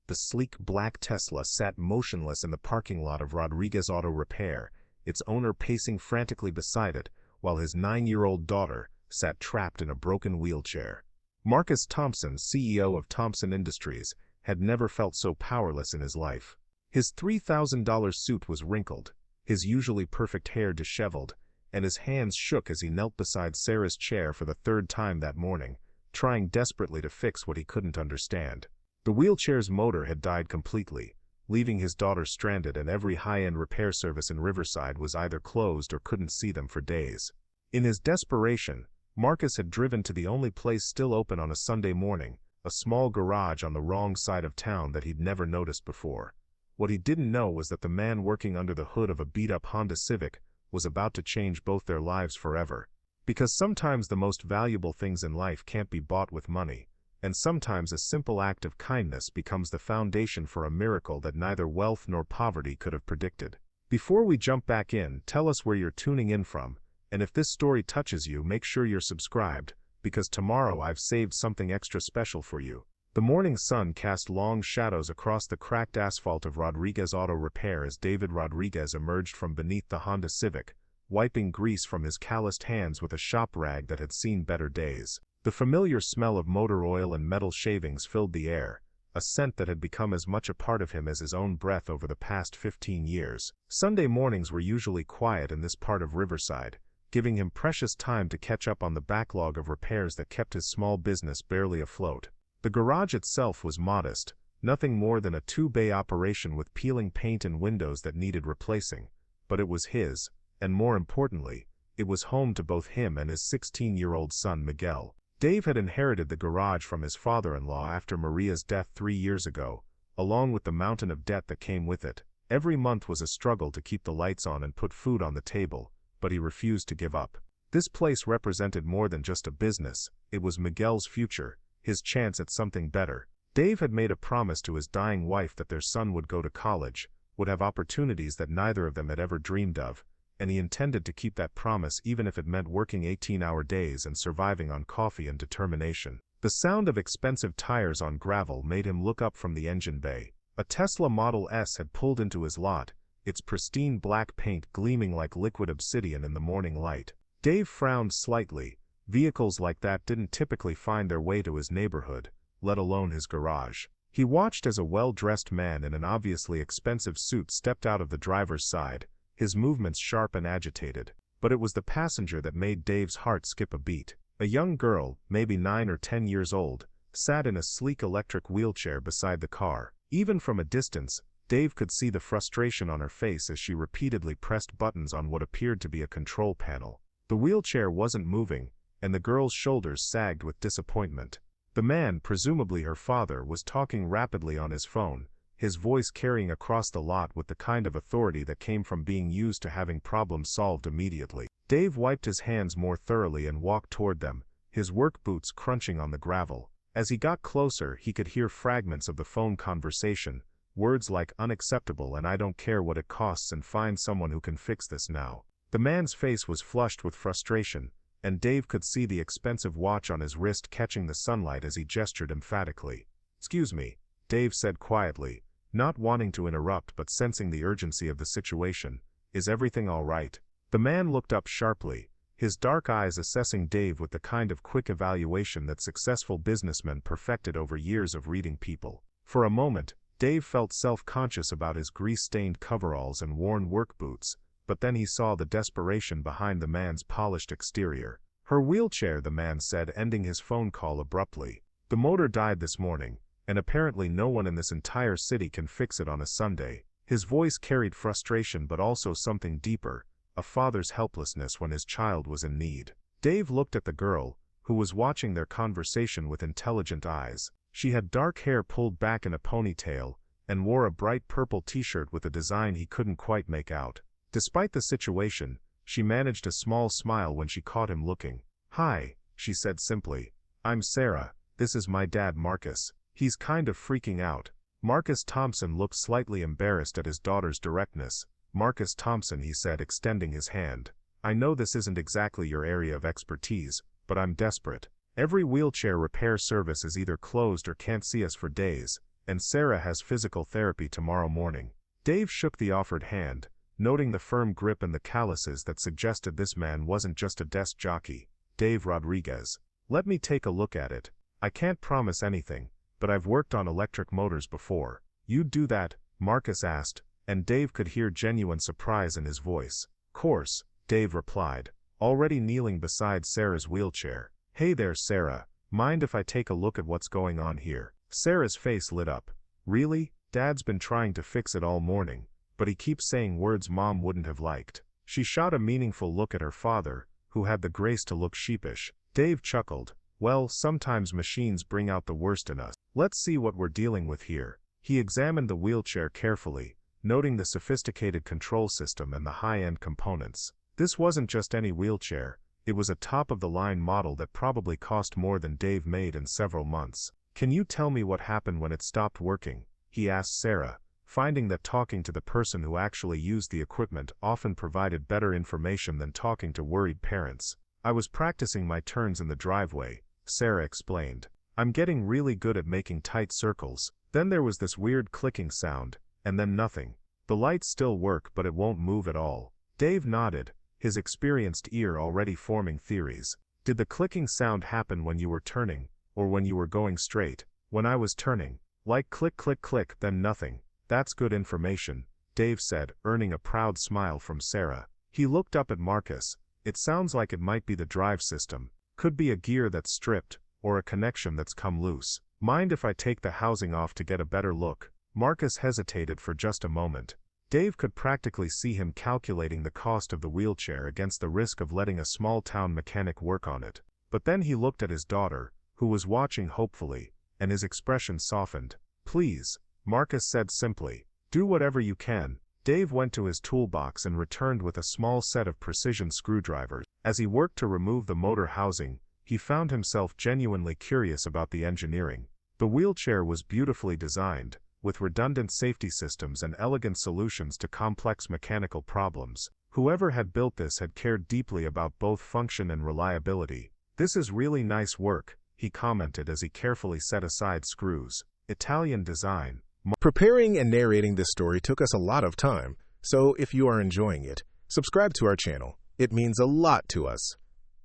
The sleek black Tesla sat motionless in the parking lot of Rodriguez Auto Repair, its owner pacing frantically beside it, while his 9-year-old daughter sat trapped in a broken wheelchair. Marcus Thompson, CEO of Thompson Industries, had never felt so powerless in his life. His $3,000 suit was wrinkled, his usually perfect hair disheveled, and his hands shook as he knelt beside Sarah's chair for the third time that morning, trying desperately to fix what he couldn't understand. The wheelchair's motor had died completely, leaving his daughter stranded, and every high-end repair service in Riverside was either closed or couldn't see them for days. In his desperation, Marcus had driven to the only place still open on a Sunday morning, a small garage on the wrong side of town that he'd never noticed before. What he didn't know was that the man working under the hood of a beat-up Honda Civic was about to change both their lives forever. Because sometimes the most valuable things in life can't be bought with money, and sometimes a simple act of kindness becomes the foundation for a miracle that neither wealth nor poverty could have predicted. Before we jump back in, tell us where you're tuning in from, and if this story touches you, make sure you're subscribed, because tomorrow I've saved something extra special for you. The morning sun cast long shadows across the cracked asphalt of Rodriguez Auto Repair as David Rodriguez emerged from beneath the Honda Civic, wiping grease from his calloused hands with a shop rag that had seen better days. The familiar smell of motor oil and metal shavings filled the air, a scent that had become as much a part of him as his own breath over the past 15 years. Sunday mornings were usually quiet in this part of Riverside, giving him precious time to catch up on the backlog of repairs that kept his small business barely afloat. The garage itself was modest, nothing more than a 2-bay operation with peeling paint and windows that needed replacing, but it was his, and more importantly, it was home to both him and his 16-year-old son Miguel. Dave had inherited the garage from his father-in-law after Maria's death 3 years ago, along with the mountain of debt that came with it. Every month was a struggle to keep the lights on and put food on the table, but he refused to give up. This place represented more than just a business, it was Miguel's future, his chance at something better. Dave had made a promise to his dying wife that their son would go to college, would have opportunities that neither of them had ever dreamed of, and he intended to keep that promise even if it meant working 18-hour days and surviving on coffee and determination. The sound of expensive tires on gravel made him look up from the engine bay. A Tesla Model S had pulled into his lot, its pristine black paint gleaming like liquid obsidian in the morning light. Dave frowned slightly. Vehicles like that didn't typically find their way to his neighborhood, let alone his garage. He watched as a well-dressed man in an obviously expensive suit stepped out of the driver's side, his movements sharp and agitated. But it was the passenger that made Dave's heart skip a beat. A young girl, maybe 9 or 10 years old, sat in a sleek electric wheelchair beside the car. Even from a distance, Dave could see the frustration on her face as she repeatedly pressed buttons on what appeared to be a control panel. The wheelchair wasn't moving, and the girl's shoulders sagged with disappointment. The man, presumably her father, was talking rapidly on his phone, his voice carrying across the lot with the kind of authority that came from being used to having problems solved immediately. Dave wiped his hands more thoroughly and walked toward them, his work boots crunching on the gravel. As he got closer, he could hear fragments of the phone conversation, words like unacceptable and I don't care what it costs and find someone who can fix this now. The man's face was flushed with frustration, and Dave could see the expensive watch on his wrist catching the sunlight as he gestured emphatically. "Excuse me," Dave said quietly, not wanting to interrupt but sensing the urgency of the situation. "Is everything all right?" The man looked up sharply, his dark eyes assessing Dave with the kind of quick evaluation that successful businessmen perfected over years of reading people. For a moment, Dave felt self-conscious about his grease-stained coveralls and worn work boots, but then he saw the desperation behind the man's polished exterior. "Her wheelchair," the man said, ending his phone call abruptly. "The motor died this morning, and apparently no one in this entire city can fix it on a Sunday." His voice carried frustration but also something deeper, a father's helplessness when his child was in need. Dave looked at the girl, who was watching their conversation with intelligent eyes. She had dark hair pulled back in a ponytail, and wore a bright purple t-shirt with a design he couldn't quite make out. Despite the situation, she managed a small smile when she caught him looking. "Hi," she said simply. "I'm Sarah, this is my dad Marcus. He's kind of freaking out." Marcus Thompson looked slightly embarrassed at his daughter's directness. "Marcus Thompson," he said, extending his hand. "I know this isn't exactly your area of expertise, but I'm desperate. Every wheelchair repair service is either closed or can't see us for days, and Sarah has physical therapy tomorrow morning. Dave shook the offered hand, noting the firm grip and the calluses that suggested this man wasn't just a desk jockey. Dave Rodriguez. Let me take a look at it. I can't promise anything, but I've worked on electric motors before. You'd do that? Marcus asked, and Dave could hear genuine surprise in his voice. Course, Dave replied, already kneeling beside Sarah's wheelchair. Hey there, Sarah. Mind if I take a look at what's going on here? Sarah's face lit up. Really? Dad's been trying to fix it all morning, but he keeps saying words Mom wouldn't have liked. She shot a meaningful look at her father, who had the grace to look sheepish. Dave chuckled. Well, sometimes machines bring out the worst in us. Let's see what we're dealing with here. He examined the wheelchair carefully, noting the sophisticated control system and the high-end components. This wasn't just any wheelchair, it was a top-of-the-line model that probably cost more than Dave made in several months. Can you tell me what happened when it stopped working? He asked Sarah, finding that talking to the person who actually used the equipment often provided better information than talking to worried parents. I was practicing my turns in the driveway, Sarah explained. I'm getting really good at making tight circles. Then there was this weird clicking sound, and then nothing. The lights still work but it won't move at all. Dave nodded, his experienced ear already forming theories. Did the clicking sound happen when you were turning, or when you were going straight? When I was turning. Like click click click, then nothing. That's good information, Dave said, earning a proud smile from Sarah. He looked up at Marcus. It sounds like it might be the drive system. Could be a gear that's stripped, or a connection that's come loose. Mind if I take the housing off to get a better look? Marcus hesitated for just a moment. Dave could practically see him calculating the cost of the wheelchair against the risk of letting a small-town mechanic work on it. But then he looked at his daughter, who was watching hopefully, and his expression softened. Please, Marcus said simply. Do whatever you can. Dave went to his toolbox and returned with a small set of precision screwdrivers. As he worked to remove the motor housing, he found himself genuinely curious about the engineering. The wheelchair was beautifully designed, with redundant safety systems and elegant solutions to complex mechanical problems. Whoever had built this had cared deeply about both function and reliability. This is really nice work, he commented as he carefully set aside screws. Italian design. Preparing and narrating this story took us a lot of time, so if you are enjoying it, subscribe to our channel. It means a lot to us.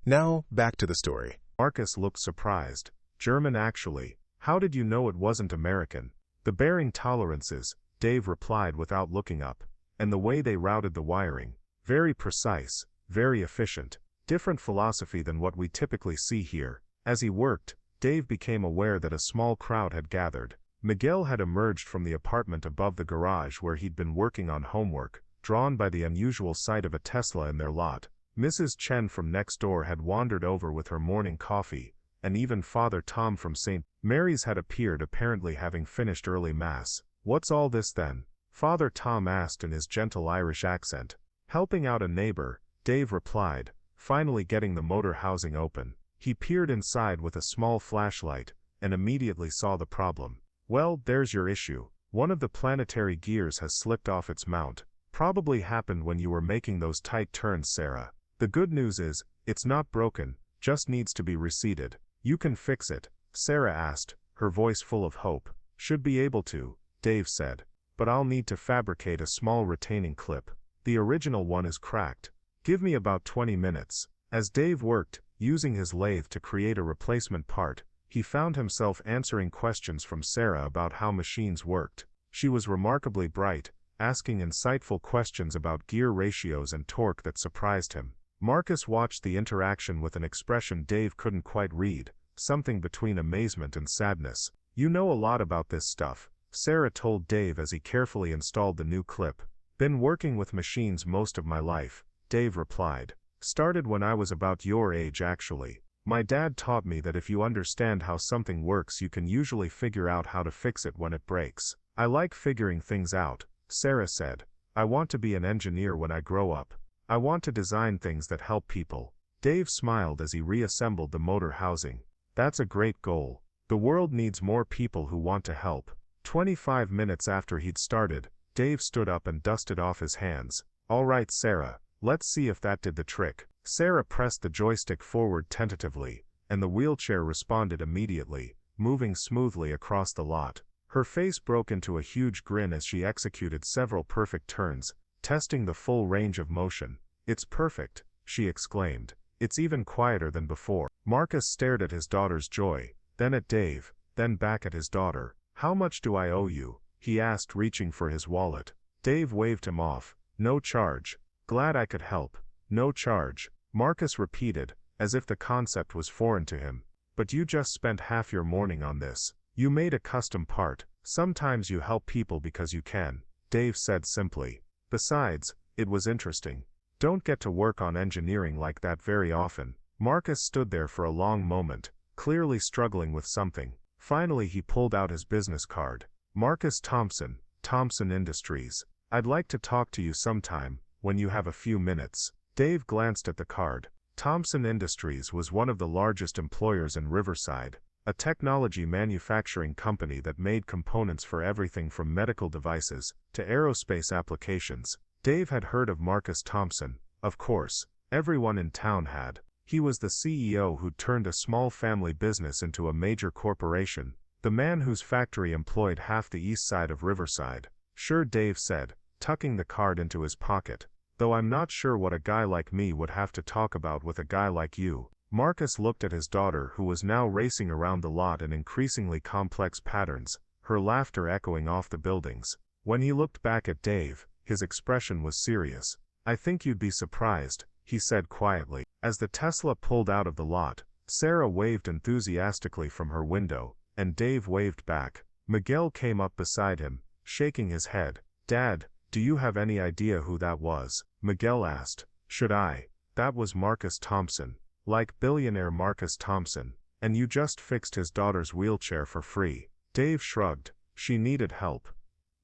Now, back to the story. Marcus looked surprised. German actually. How did you know it wasn't American? The bearing tolerances, Dave replied without looking up, and the way they routed the wiring. Very precise, very efficient. Different philosophy than what we typically see here. As he worked, Dave became aware that a small crowd had gathered. Miguel had emerged from the apartment above the garage where he'd been working on homework, drawn by the unusual sight of a Tesla in their lot. Mrs. Chen from next door had wandered over with her morning coffee, and even Father Tom from St. Mary's had appeared, apparently having finished early Mass. What's all this then? Father Tom asked in his gentle Irish accent. Helping out a neighbor, Dave replied, finally getting the motor housing open. He peered inside with a small flashlight, and immediately saw the problem. Well, there's your issue. One of the planetary gears has slipped off its mount. Probably happened when you were making those tight turns, Sarah. The good news is, it's not broken, just needs to be reseated. You can fix it, Sarah asked, her voice full of hope. Should be able to, Dave said. But I'll need to fabricate a small retaining clip. The original one is cracked. Give me about 20 minutes. As Dave worked, using his lathe to create a replacement part, he found himself answering questions from Sarah about how machines worked. She was remarkably bright, asking insightful questions about gear ratios and torque that surprised him. Marcus watched the interaction with an expression Dave couldn't quite read, something between amazement and sadness. You know a lot about this stuff, Sarah told Dave as he carefully installed the new clip. Been working with machines most of my life, Dave replied. Started when I was about your age actually. My dad taught me that if you understand how something works you can usually figure out how to fix it when it breaks. I like figuring things out, Sarah said. I want to be an engineer when I grow up. I want to design things that help people. Dave smiled as he reassembled the motor housing. That's a great goal. The world needs more people who want to help. 25 minutes after he'd started, Dave stood up and dusted off his hands. All right, Sarah, let's see if that did the trick. Sarah pressed the joystick forward tentatively, and the wheelchair responded immediately, moving smoothly across the lot. Her face broke into a huge grin as she executed several perfect turns, testing the full range of motion. "It's perfect," she exclaimed. "It's even quieter than before." Marcus stared at his daughter's joy, then at Dave, then back at his daughter. "How much do I owe you?" he asked, reaching for his wallet. Dave waved him off. "No charge." "Glad I could help." "No charge," Marcus repeated, as if the concept was foreign to him. "But you just spent half your morning on this. You made a custom part. Sometimes you help people because you can," Dave said simply. "Besides, it was interesting. Don't get to work on engineering like that very often." Marcus stood there for a long moment, clearly struggling with something. Finally he pulled out his business card. "Marcus Thompson, Thompson Industries. I'd like to talk to you sometime, when you have a few minutes." Dave glanced at the card. Thompson Industries was one of the largest employers in Riverside, a technology manufacturing company that made components for everything from medical devices to aerospace applications. Dave had heard of Marcus Thompson, of course. Everyone in town had. He was the CEO who turned a small family business into a major corporation, the man whose factory employed half the east side of Riverside. "Sure," Dave said, tucking the card into his pocket. "Though I'm not sure what a guy like me would have to talk about with a guy like you." Marcus looked at his daughter, who was now racing around the lot in increasingly complex patterns, her laughter echoing off the buildings. When he looked back at Dave, his expression was serious. "I think you'd be surprised," he said quietly. As the Tesla pulled out of the lot, Sarah waved enthusiastically from her window, and Dave waved back. Miguel came up beside him, shaking his head. "Dad, do you have any idea who that was?" Miguel asked. "Should I? That was Marcus Thompson. Like billionaire Marcus Thompson. And you just fixed his daughter's wheelchair for free." Dave shrugged. "She needed help.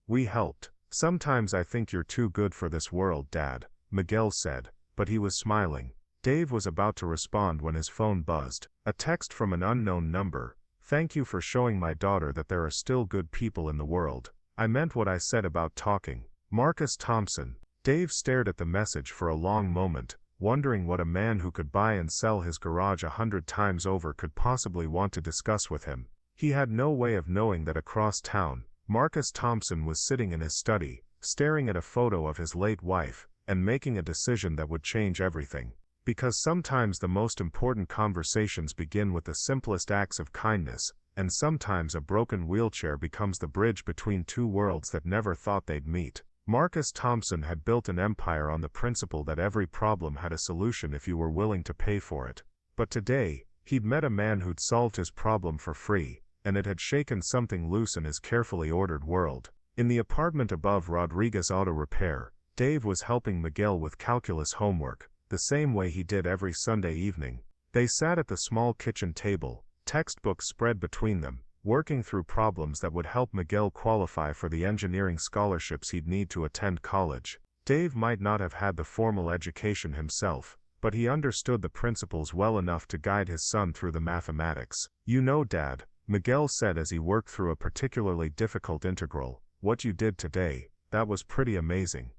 We helped." "Sometimes I think you're too good for this world, Dad," Miguel said, but he was smiling. Dave was about to respond when his phone buzzed. A text from an unknown number. "Thank you for showing my daughter that there are still good people in the world. I meant what I said about talking. Marcus Thompson." Dave stared at the message for a long moment, wondering what a man who could buy and sell his garage 100 times over could possibly want to discuss with him. He had no way of knowing that across town, Marcus Thompson was sitting in his study, staring at a photo of his late wife, and making a decision that would change everything. Because sometimes the most important conversations begin with the simplest acts of kindness, and sometimes a broken wheelchair becomes the bridge between two worlds that never thought they'd meet. Marcus Thompson had built an empire on the principle that every problem had a solution if you were willing to pay for it. But today, he'd met a man who'd solved his problem for free, and it had shaken something loose in his carefully ordered world. In the apartment above Rodriguez Auto Repair, Dave was helping Miguel with calculus homework, the same way he did every Sunday evening. They sat at the small kitchen table, textbooks spread between them, working through problems that would help Miguel qualify for the engineering scholarships he'd need to attend college. Dave might not have had the formal education himself, but he understood the principles well enough to guide his son through the mathematics. "You know, Dad," Miguel said as he worked through a particularly difficult integral, "what you did today, that was pretty amazing."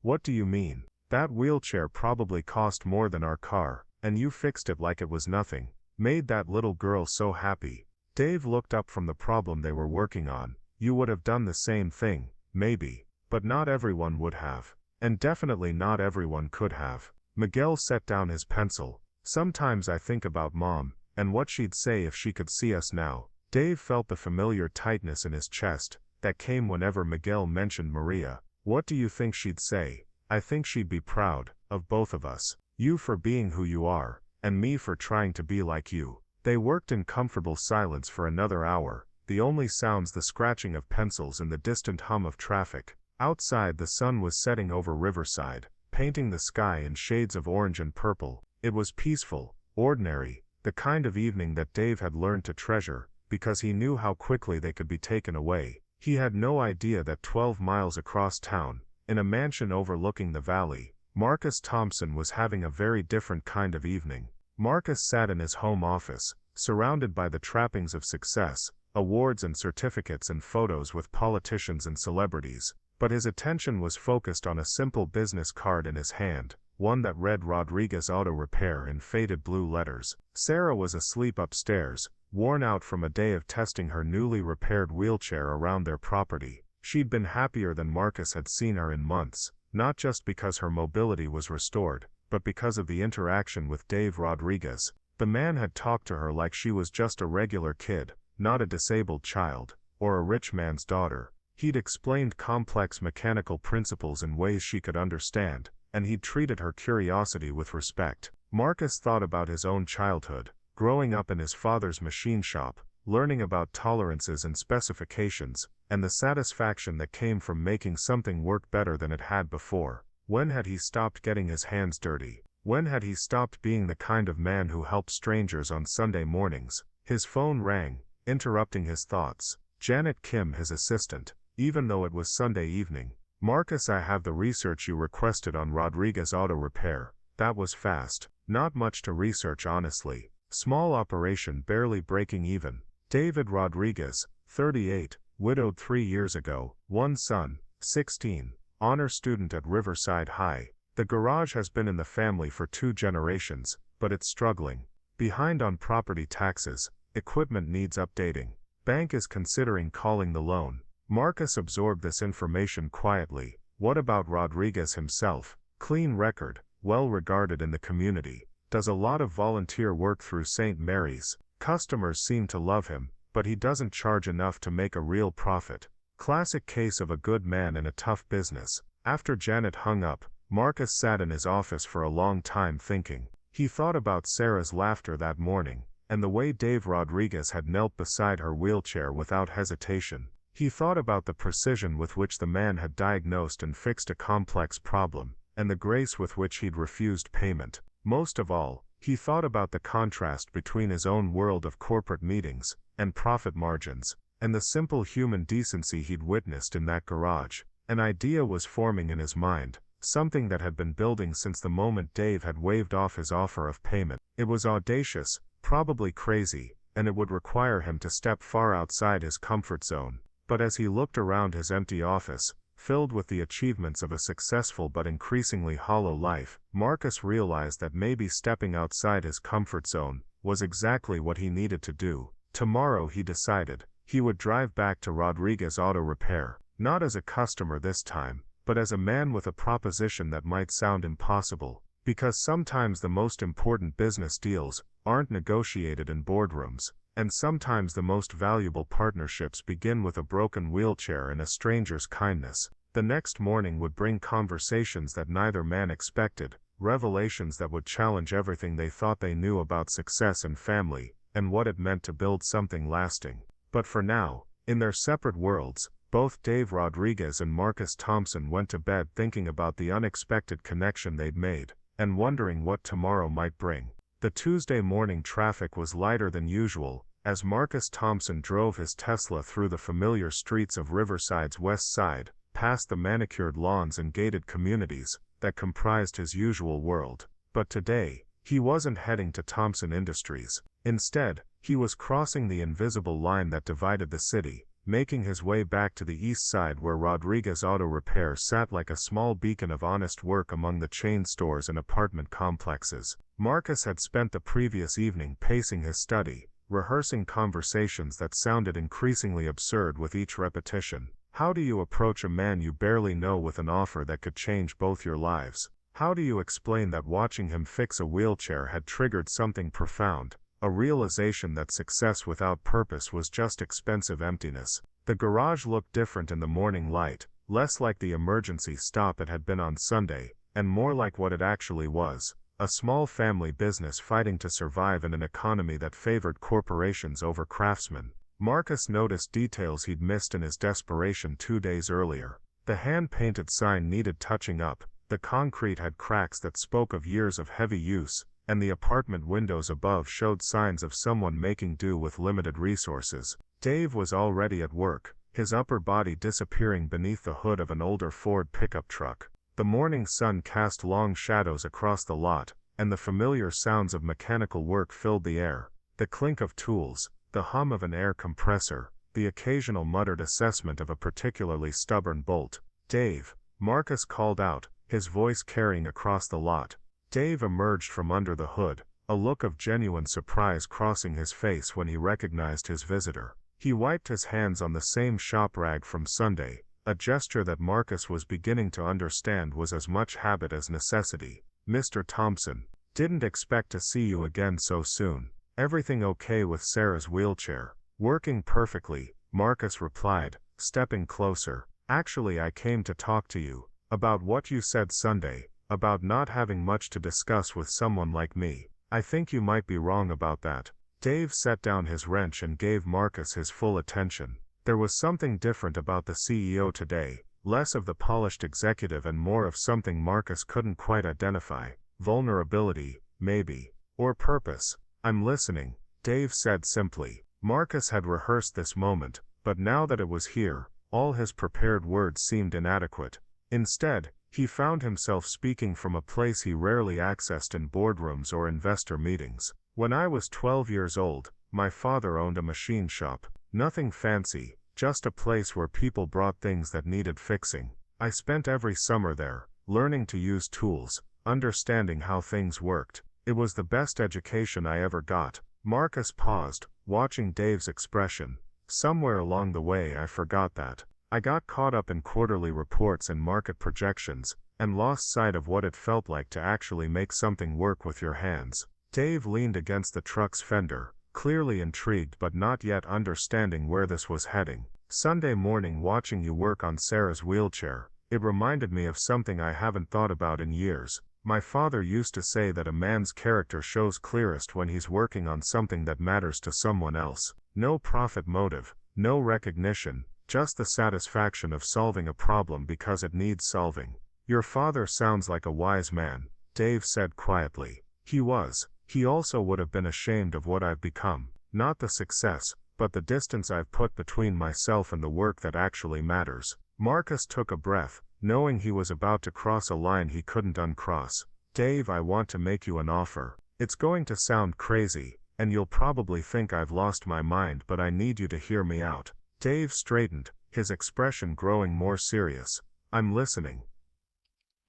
"What do you mean?" "That wheelchair probably cost more than our car, and you fixed it like it was nothing. Made that little girl so happy." Dave looked up from the problem they were working on. "You would have done the same thing, maybe. But not everyone would have. And definitely not everyone could have." Miguel set down his pencil. "Sometimes I think about Mom, and what she'd say if she could see us now." Dave felt the familiar tightness in his chest that came whenever Miguel mentioned Maria. "What do you think she'd say?" "I think she'd be proud of both of us. You for being who you are, and me for trying to be like you." They worked in comfortable silence for another hour, the only sounds the scratching of pencils and the distant hum of traffic. Outside the sun was setting over Riverside, painting the sky in shades of orange and purple. It was peaceful, ordinary, the kind of evening that Dave had learned to treasure, because he knew how quickly they could be taken away. He had no idea that 12 miles across town, in a mansion overlooking the valley, Marcus Thompson was having a very different kind of evening. Marcus sat in his home office, surrounded by the trappings of success, awards and certificates and photos with politicians and celebrities, but his attention was focused on a simple business card in his hand, one that read Rodriguez Auto Repair in faded blue letters. Sarah was asleep upstairs, worn out from a day of testing her newly repaired wheelchair around their property. She'd been happier than Marcus had seen her in months, not just because her mobility was restored, but because of the interaction with Dave Rodriguez. The man had talked to her like she was just a regular kid, not a disabled child, or a rich man's daughter. He'd explained complex mechanical principles in ways she could understand, and he'd treated her curiosity with respect. Marcus thought about his own childhood, growing up in his father's machine shop, learning about tolerances and specifications, and the satisfaction that came from making something work better than it had before. When had he stopped getting his hands dirty? When had he stopped being the kind of man who helped strangers on Sunday mornings? His phone rang, interrupting his thoughts. Janet Kim, his assistant. Even though it was Sunday evening. "Marcus, I have the research you requested on Rodriguez Auto Repair." That was fast. Not much to research, honestly. Small operation, barely breaking even. David Rodriguez, 38, widowed 3 years ago, one son, 16, honor student at Riverside High. The garage has been in the family for 2 generations, but it's struggling. Behind on property taxes, equipment needs updating. Bank is considering calling the loan. Marcus absorbed this information quietly. What about Rodriguez himself? Clean record, well regarded in the community. Does a lot of volunteer work through St. Mary's. Customers seem to love him, but he doesn't charge enough to make a real profit. Classic case of a good man in a tough business. After Janet hung up, Marcus sat in his office for a long time thinking. He thought about Sarah's laughter that morning, and the way Dave Rodriguez had knelt beside her wheelchair without hesitation. He thought about the precision with which the man had diagnosed and fixed a complex problem, and the grace with which he'd refused payment. Most of all, he thought about the contrast between his own world of corporate meetings and profit margins, and the simple human decency he'd witnessed in that garage. An idea was forming in his mind, something that had been building since the moment Dave had waved off his offer of payment. It was audacious, probably crazy, and it would require him to step far outside his comfort zone. But as he looked around his empty office, filled with the achievements of a successful but increasingly hollow life, Marcus realized that maybe stepping outside his comfort zone was exactly what he needed to do. Tomorrow, he decided, he would drive back to Rodriguez Auto Repair, not as a customer this time, but as a man with a proposition that might sound impossible, because sometimes the most important business deals aren't negotiated in boardrooms. And sometimes the most valuable partnerships begin with a broken wheelchair and a stranger's kindness. The next morning would bring conversations that neither man expected, revelations that would challenge everything they thought they knew about success and family, and what it meant to build something lasting. But for now, in their separate worlds, both Dave Rodriguez and Marcus Thompson went to bed thinking about the unexpected connection they'd made, and wondering what tomorrow might bring. The Tuesday morning traffic was lighter than usual, as Marcus Thompson drove his Tesla through the familiar streets of Riverside's west side, past the manicured lawns and gated communities that comprised his usual world. But today, he wasn't heading to Thompson Industries. Instead, he was crossing the invisible line that divided the city, making his way back to the east side where Rodriguez Auto Repair sat like a small beacon of honest work among the chain stores and apartment complexes. Marcus had spent the previous evening pacing his study, rehearsing conversations that sounded increasingly absurd with each repetition. How do you approach a man you barely know with an offer that could change both your lives? How do you explain that watching him fix a wheelchair had triggered something profound? A realization that success without purpose was just expensive emptiness. The garage looked different in the morning light, less like the emergency stop it had been on Sunday, and more like what it actually was, a small family business fighting to survive in an economy that favored corporations over craftsmen. Marcus noticed details he'd missed in his desperation 2 days earlier. The hand-painted sign needed touching up, the concrete had cracks that spoke of years of heavy use, and the apartment windows above showed signs of someone making do with limited resources. Dave was already at work, his upper body disappearing beneath the hood of an older Ford pickup truck. The morning sun cast long shadows across the lot, and the familiar sounds of mechanical work filled the air. The clink of tools, the hum of an air compressor, the occasional muttered assessment of a particularly stubborn bolt. "Dave," Marcus called out, his voice carrying across the lot. Dave emerged from under the hood, a look of genuine surprise crossing his face when he recognized his visitor. He wiped his hands on the same shop rag from Sunday, a gesture that Marcus was beginning to understand was as much habit as necessity. "Mr. Thompson, didn't expect to see you again so soon. Everything okay with Sarah's wheelchair?" "Working perfectly," Marcus replied, stepping closer. "Actually, I came to talk to you about what you said Sunday, about not having much to discuss with someone like me. I think you might be wrong about that." Dave set down his wrench and gave Marcus his full attention. There was something different about the CEO today, less of the polished executive and more of something Marcus couldn't quite identify. Vulnerability, maybe. Or purpose. "I'm listening," Dave said simply. Marcus had rehearsed this moment, but now that it was here, all his prepared words seemed inadequate. Instead, he found himself speaking from a place he rarely accessed in boardrooms or investor meetings. "When I was 12 years old, my father owned a machine shop. Nothing fancy, just a place where people brought things that needed fixing. I spent every summer there, learning to use tools, understanding how things worked. It was the best education I ever got." Marcus paused, watching Dave's expression. "Somewhere along the way I forgot that. I got caught up in quarterly reports and market projections, and lost sight of what it felt like to actually make something work with your hands." Dave leaned against the truck's fender, clearly intrigued but not yet understanding where this was heading. "Sunday morning watching you work on Sarah's wheelchair, it reminded me of something I haven't thought about in years. My father used to say that a man's character shows clearest when he's working on something that matters to someone else. No profit motive, no recognition, just the satisfaction of solving a problem because it needs solving." "Your father sounds like a wise man," Dave said quietly. "He was. He also would have been ashamed of what I've become. Not the success, but the distance I've put between myself and the work that actually matters." Marcus took a breath, knowing he was about to cross a line he couldn't uncross. "Dave, I want to make you an offer. It's going to sound crazy, and you'll probably think I've lost my mind, but I need you to hear me out." Dave straightened, his expression growing more serious. "I'm listening."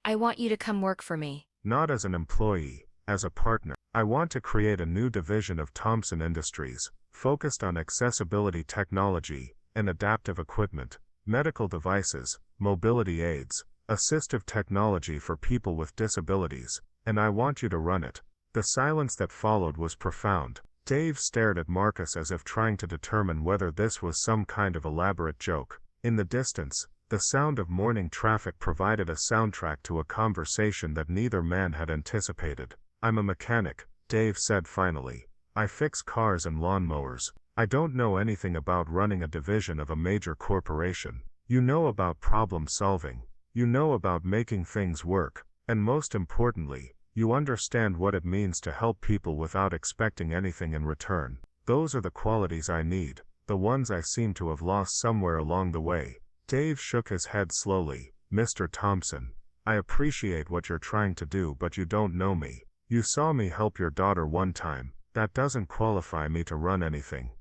"I want you to come work for me." "Not as an employee, as a partner. I want to create a new division of Thompson Industries, focused on accessibility technology and adaptive equipment, medical devices, mobility aids, assistive technology for people with disabilities, and I want you to run it." The silence that followed was profound. Dave stared at Marcus as if trying to determine whether this was some kind of elaborate joke. In the distance, the sound of morning traffic provided a soundtrack to a conversation that neither man had anticipated. "I'm a mechanic," Dave said finally. "I fix cars and lawnmowers. I don't know anything about running a division of a major corporation. You know about problem solving. You know about making things work, and most importantly, you understand what it means to help people without expecting anything in return. Those are the qualities I need, the ones I seem to have lost somewhere along the way." Dave shook his head slowly. "Mr. Thompson, I appreciate what you're trying to do, but you don't know me. You saw me help your daughter one time. That doesn't qualify me to run anything."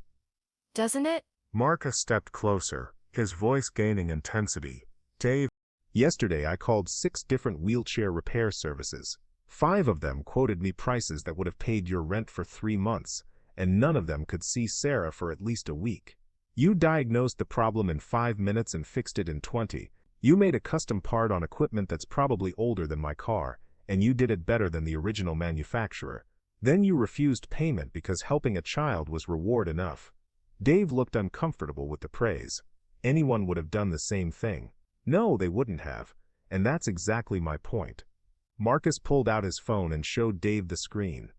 "Doesn't it?" Marcus stepped closer, his voice gaining intensity. "Dave, yesterday I called 6 different wheelchair repair services. 5 of them quoted me prices that would have paid your rent for 3 months, and none of them could see Sarah for at least a week. You diagnosed the problem in 5 minutes and fixed it in 20. You made a custom part on equipment that's probably older than my car, and you did it better than the original manufacturer. Then you refused payment because helping a child was reward enough." Dave looked uncomfortable with the praise. Anyone would have done the same thing. No, they wouldn't have, and that's exactly my point. Marcus pulled out his phone and showed Dave the screen.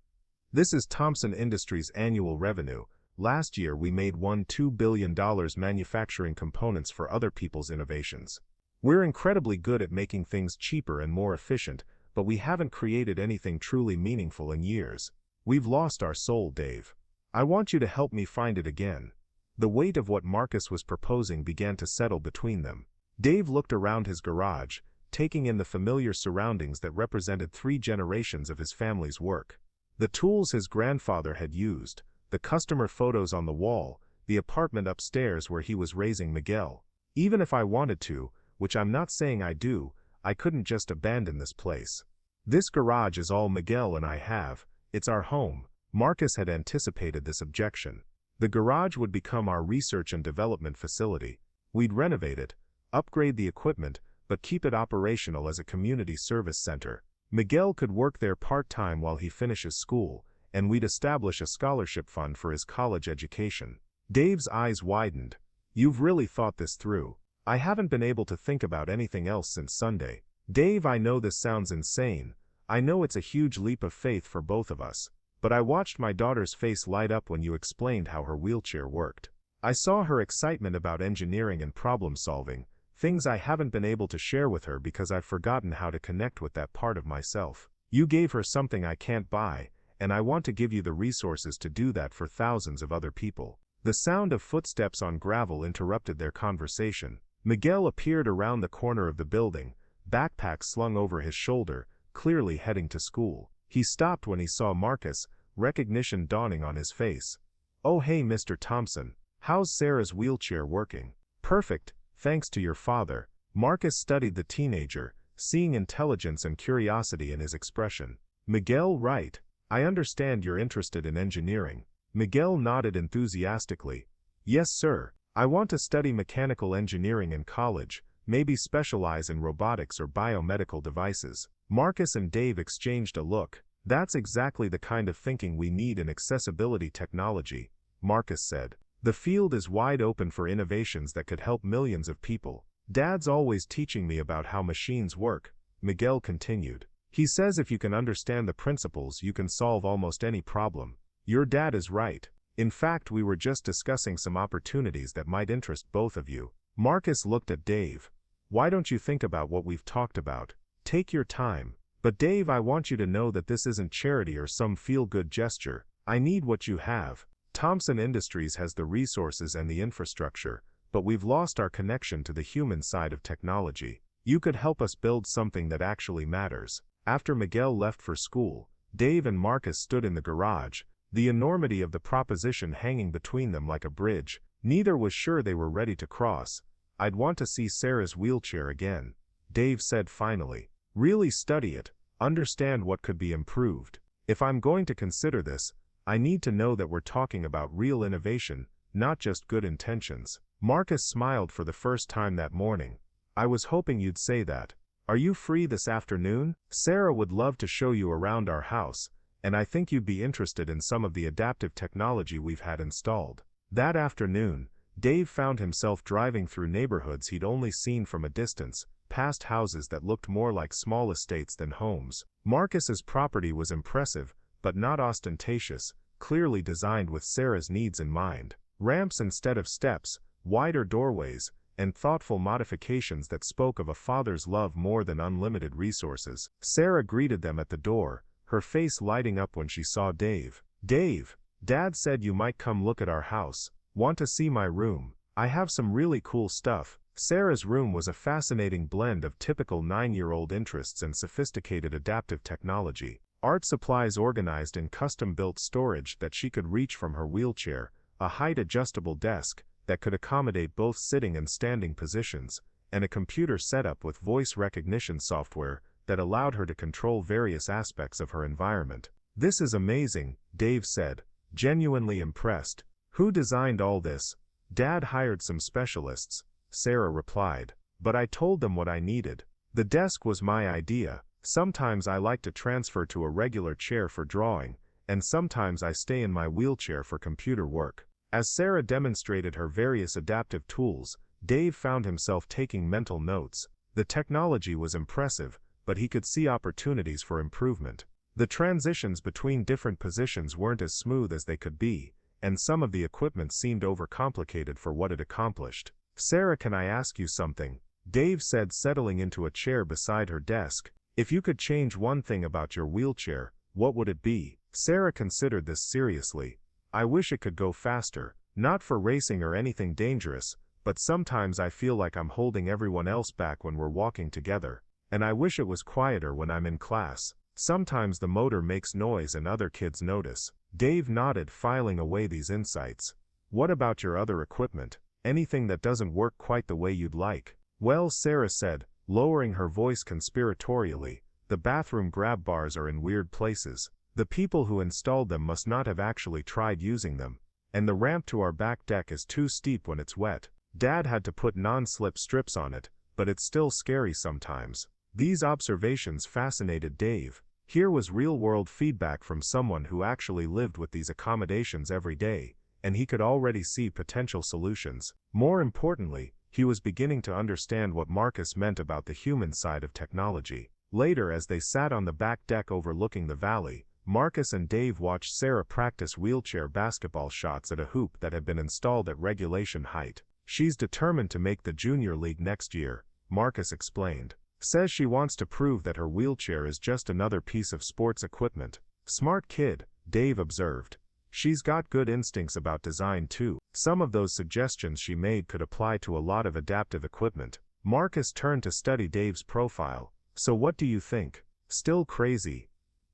"This is Thompson Industries' annual revenue. Last year we made $2 billion manufacturing components for other people's innovations. We're incredibly good at making things cheaper and more efficient, but we haven't created anything truly meaningful in years. We've lost our soul, Dave. I want you to help me find it again." The weight of what Marcus was proposing began to settle between them. Dave looked around his garage, taking in the familiar surroundings that represented 3 generations of his family's work. The tools his grandfather had used, the customer photos on the wall, the apartment upstairs where he was raising Miguel. "Even if I wanted to, which I'm not saying I do, I couldn't just abandon this place. This garage is all Miguel and I have, It's our home. Marcus had anticipated this objection. The garage would become our research and development facility. We'd renovate it, upgrade the equipment, but keep it operational as a community service center. Miguel could work there part-time while he finishes school, and we'd establish a scholarship fund for his college education. Dave's eyes widened. You've really thought this through. I haven't been able to think about anything else since Sunday. Dave, I know this sounds insane. I know it's a huge leap of faith for both of us. But I watched my daughter's face light up when you explained how her wheelchair worked. I saw her excitement about engineering and problem solving, things I haven't been able to share with her because I've forgotten how to connect with that part of myself. You gave her something I can't buy, and I want to give you the resources to do that for thousands of other people. The sound of footsteps on gravel interrupted their conversation. Miguel appeared around the corner of the building, backpack slung over his shoulder, clearly heading to school. He stopped when he saw Marcus, recognition dawning on his face. Oh hey Mr. Thompson, how's Sarah's wheelchair working? Perfect, thanks to your father. Marcus studied the teenager, seeing intelligence and curiosity in his expression. Miguel, right. I understand you're interested in engineering. Miguel nodded enthusiastically. Yes sir, I want to study mechanical engineering in college, maybe specialize in robotics or biomedical devices. Marcus and Dave exchanged a look. That's exactly the kind of thinking we need in accessibility technology, Marcus said. The field is wide open for innovations that could help millions of people. Dad's always teaching me about how machines work, Miguel continued. He says if you can understand the principles, you can solve almost any problem. Your dad is right. In fact, we were just discussing some opportunities that might interest both of you. Marcus looked at Dave. Why don't you think about what we've talked about? Take your time. But Dave, I want you to know that this isn't charity or some feel-good gesture. I need what you have. Thompson Industries has the resources and the infrastructure, but we've lost our connection to the human side of technology. You could help us build something that actually matters. After Miguel left for school, Dave and Marcus stood in the garage, the enormity of the proposition hanging between them like a bridge. Neither was sure they were ready to cross. I'd want to see Sarah's wheelchair again, Dave said finally. Really study it, understand what could be improved. If I'm going to consider this, I need to know that we're talking about real innovation, not just good intentions. Marcus smiled for the first time that morning. I was hoping you'd say that. Are you free this afternoon? Sarah would love to show you around our house, and I think you'd be interested in some of the adaptive technology we've had installed. That afternoon, Dave found himself driving through neighborhoods he'd only seen from a distance, past houses that looked more like small estates than homes. Marcus's property was impressive, but not ostentatious, clearly designed with Sarah's needs in mind. Ramps instead of steps, wider doorways, and thoughtful modifications that spoke of a father's love more than unlimited resources. Sarah greeted them at the door, her face lighting up when she saw Dave. Dave, Dad said you might come look at our house. Want to see my room? I have some really cool stuff. Sarah's room was a fascinating blend of typical 9-year-old interests and sophisticated adaptive technology. Art supplies organized in custom-built storage that she could reach from her wheelchair, a height-adjustable desk that could accommodate both sitting and standing positions, and a computer setup with voice recognition software that allowed her to control various aspects of her environment. This is amazing, Dave said, genuinely impressed. Who designed all this? Dad hired some specialists, Sarah replied, but I told them what I needed. The desk was my idea. Sometimes I like to transfer to a regular chair for drawing, and sometimes I stay in my wheelchair for computer work. As Sarah demonstrated her various adaptive tools, Dave found himself taking mental notes. The technology was impressive, but he could see opportunities for improvement. The transitions between different positions weren't as smooth as they could be, and some of the equipment seemed overcomplicated for what it accomplished. Sarah, can I ask you something? Dave said, settling into a chair beside her desk. If you could change one thing about your wheelchair, what would it be? Sarah considered this seriously. I wish it could go faster, not for racing or anything dangerous, but sometimes I feel like I'm holding everyone else back when we're walking together, and I wish it was quieter when I'm in class. Sometimes the motor makes noise and other kids notice. Dave nodded, filing away these insights. What about your other equipment? Anything that doesn't work quite the way you'd like? Well, Sarah said, lowering her voice conspiratorially, the bathroom grab bars are in weird places. The people who installed them must not have actually tried using them. And the ramp to our back deck is too steep when it's wet. Dad had to put non-slip strips on it, but it's still scary sometimes. These observations fascinated Dave. Here was real-world feedback from someone who actually lived with these accommodations every day, and he could already see potential solutions. More importantly, he was beginning to understand what Marcus meant about the human side of technology. Later, as they sat on the back deck overlooking the valley, Marcus and Dave watched Sarah practice wheelchair basketball shots at a hoop that had been installed at regulation height. She's determined to make the junior league next year, Marcus explained. Says she wants to prove that her wheelchair is just another piece of sports equipment. Smart kid, Dave observed. She's got good instincts about design too. Some of those suggestions she made could apply to a lot of adaptive equipment. Marcus turned to study Dave's profile. So what do you think? Still crazy?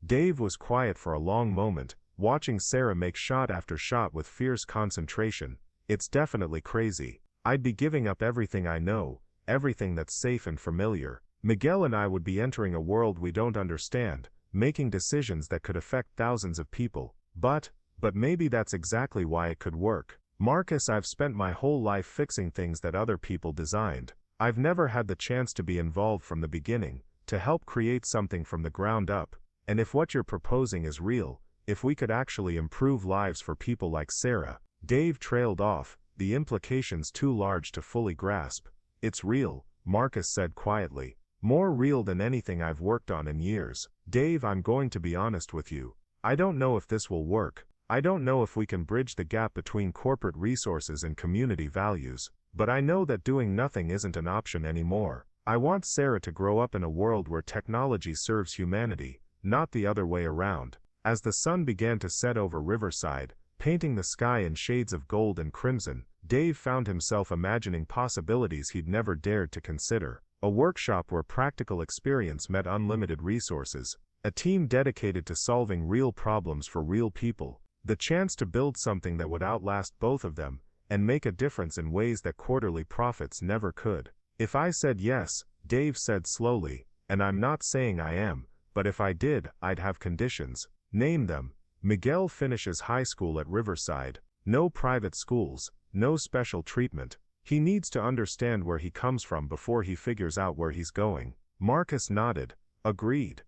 Dave was quiet for a long moment, watching Sarah make shot after shot with fierce concentration. It's definitely crazy. I'd be giving up everything I know, everything that's safe and familiar. Miguel and I would be entering a world we don't understand, making decisions that could affect thousands of people. But maybe that's exactly why it could work. Marcus, I've spent my whole life fixing things that other people designed. I've never had the chance to be involved from the beginning, to help create something from the ground up. And if what you're proposing is real, if we could actually improve lives for people like Sarah. Dave trailed off, the implications too large to fully grasp. It's real, Marcus said quietly. More real than anything I've worked on in years. Dave, I'm going to be honest with you. I don't know if this will work. I don't know if we can bridge the gap between corporate resources and community values, but I know that doing nothing isn't an option anymore. I want Sarah to grow up in a world where technology serves humanity, not the other way around. As the sun began to set over Riverside, painting the sky in shades of gold and crimson, Dave found himself imagining possibilities he'd never dared to consider. A workshop where practical experience met unlimited resources. A team dedicated to solving real problems for real people. The chance to build something that would outlast both of them, and make a difference in ways that quarterly profits never could. If I said yes, Dave said slowly, and I'm not saying I am, but if I did, I'd have conditions. Name them. Miguel finishes high school at Riverside. No private schools, no special treatment. He needs to understand where he comes from before he figures out where he's going. Marcus nodded. Agreed.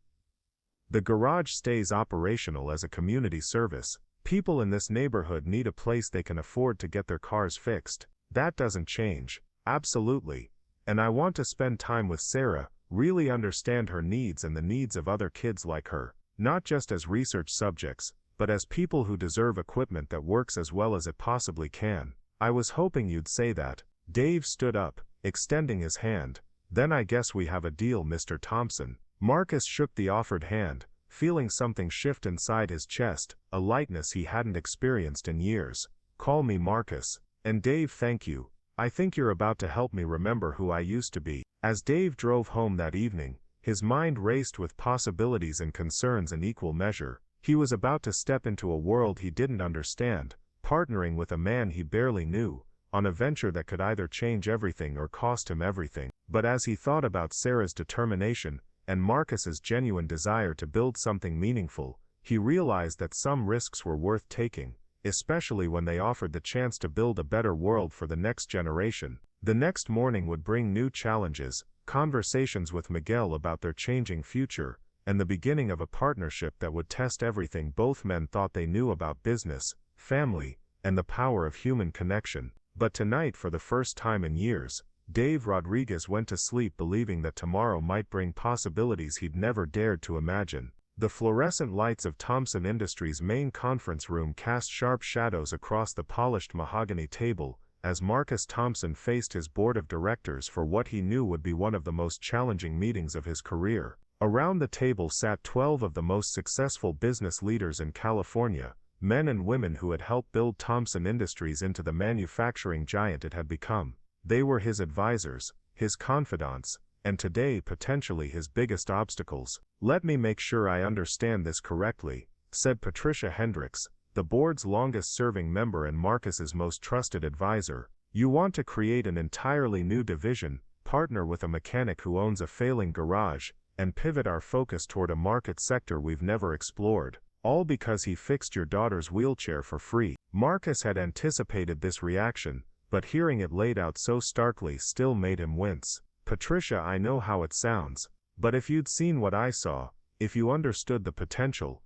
The garage stays operational as a community service. People in this neighborhood need a place they can afford to get their cars fixed. That doesn't change. Absolutely. And I want to spend time with Sarah, really understand her needs and the needs of other kids like her, not just as research subjects, but as people who deserve equipment that works as well as it possibly can. I was hoping you'd say that. Dave stood up, extending his hand. Then I guess we have a deal, Mr. Thompson. Marcus shook the offered hand, feeling something shift inside his chest, a lightness he hadn't experienced in years. Call me Marcus. And Dave, thank you. I think you're about to help me remember who I used to be. As Dave drove home that evening, his mind raced with possibilities and concerns in equal measure. He was about to step into a world he didn't understand, partnering with a man he barely knew, on a venture that could either change everything or cost him everything. But as he thought about Sarah's determination, and Marcus's genuine desire to build something meaningful, he realized that some risks were worth taking, especially when they offered the chance to build a better world for the next generation. The next morning would bring new challenges, conversations with Miguel about their changing future, and the beginning of a partnership that would test everything both men thought they knew about business, family, and the power of human connection. But tonight, for the first time in years, Dave Rodriguez went to sleep believing that tomorrow might bring possibilities he'd never dared to imagine. The fluorescent lights of Thompson Industries' main conference room cast sharp shadows across the polished mahogany table, as Marcus Thompson faced his board of directors for what he knew would be one of the most challenging meetings of his career. Around the table sat 12 of the most successful business leaders in California, men and women who had helped build Thompson Industries into the manufacturing giant it had become. They were his advisors, his confidants, and today potentially his biggest obstacles. Let me make sure I understand this correctly, said Patricia Hendricks, the board's longest-serving member and Marcus's most trusted advisor. You want to create an entirely new division, partner with a mechanic who owns a failing garage, and pivot our focus toward a market sector we've never explored. All because he fixed your daughter's wheelchair for free. Marcus had anticipated this reaction, but hearing it laid out so starkly still made him wince. Patricia, I know how it sounds, but if you'd seen what I saw, if you understood the potential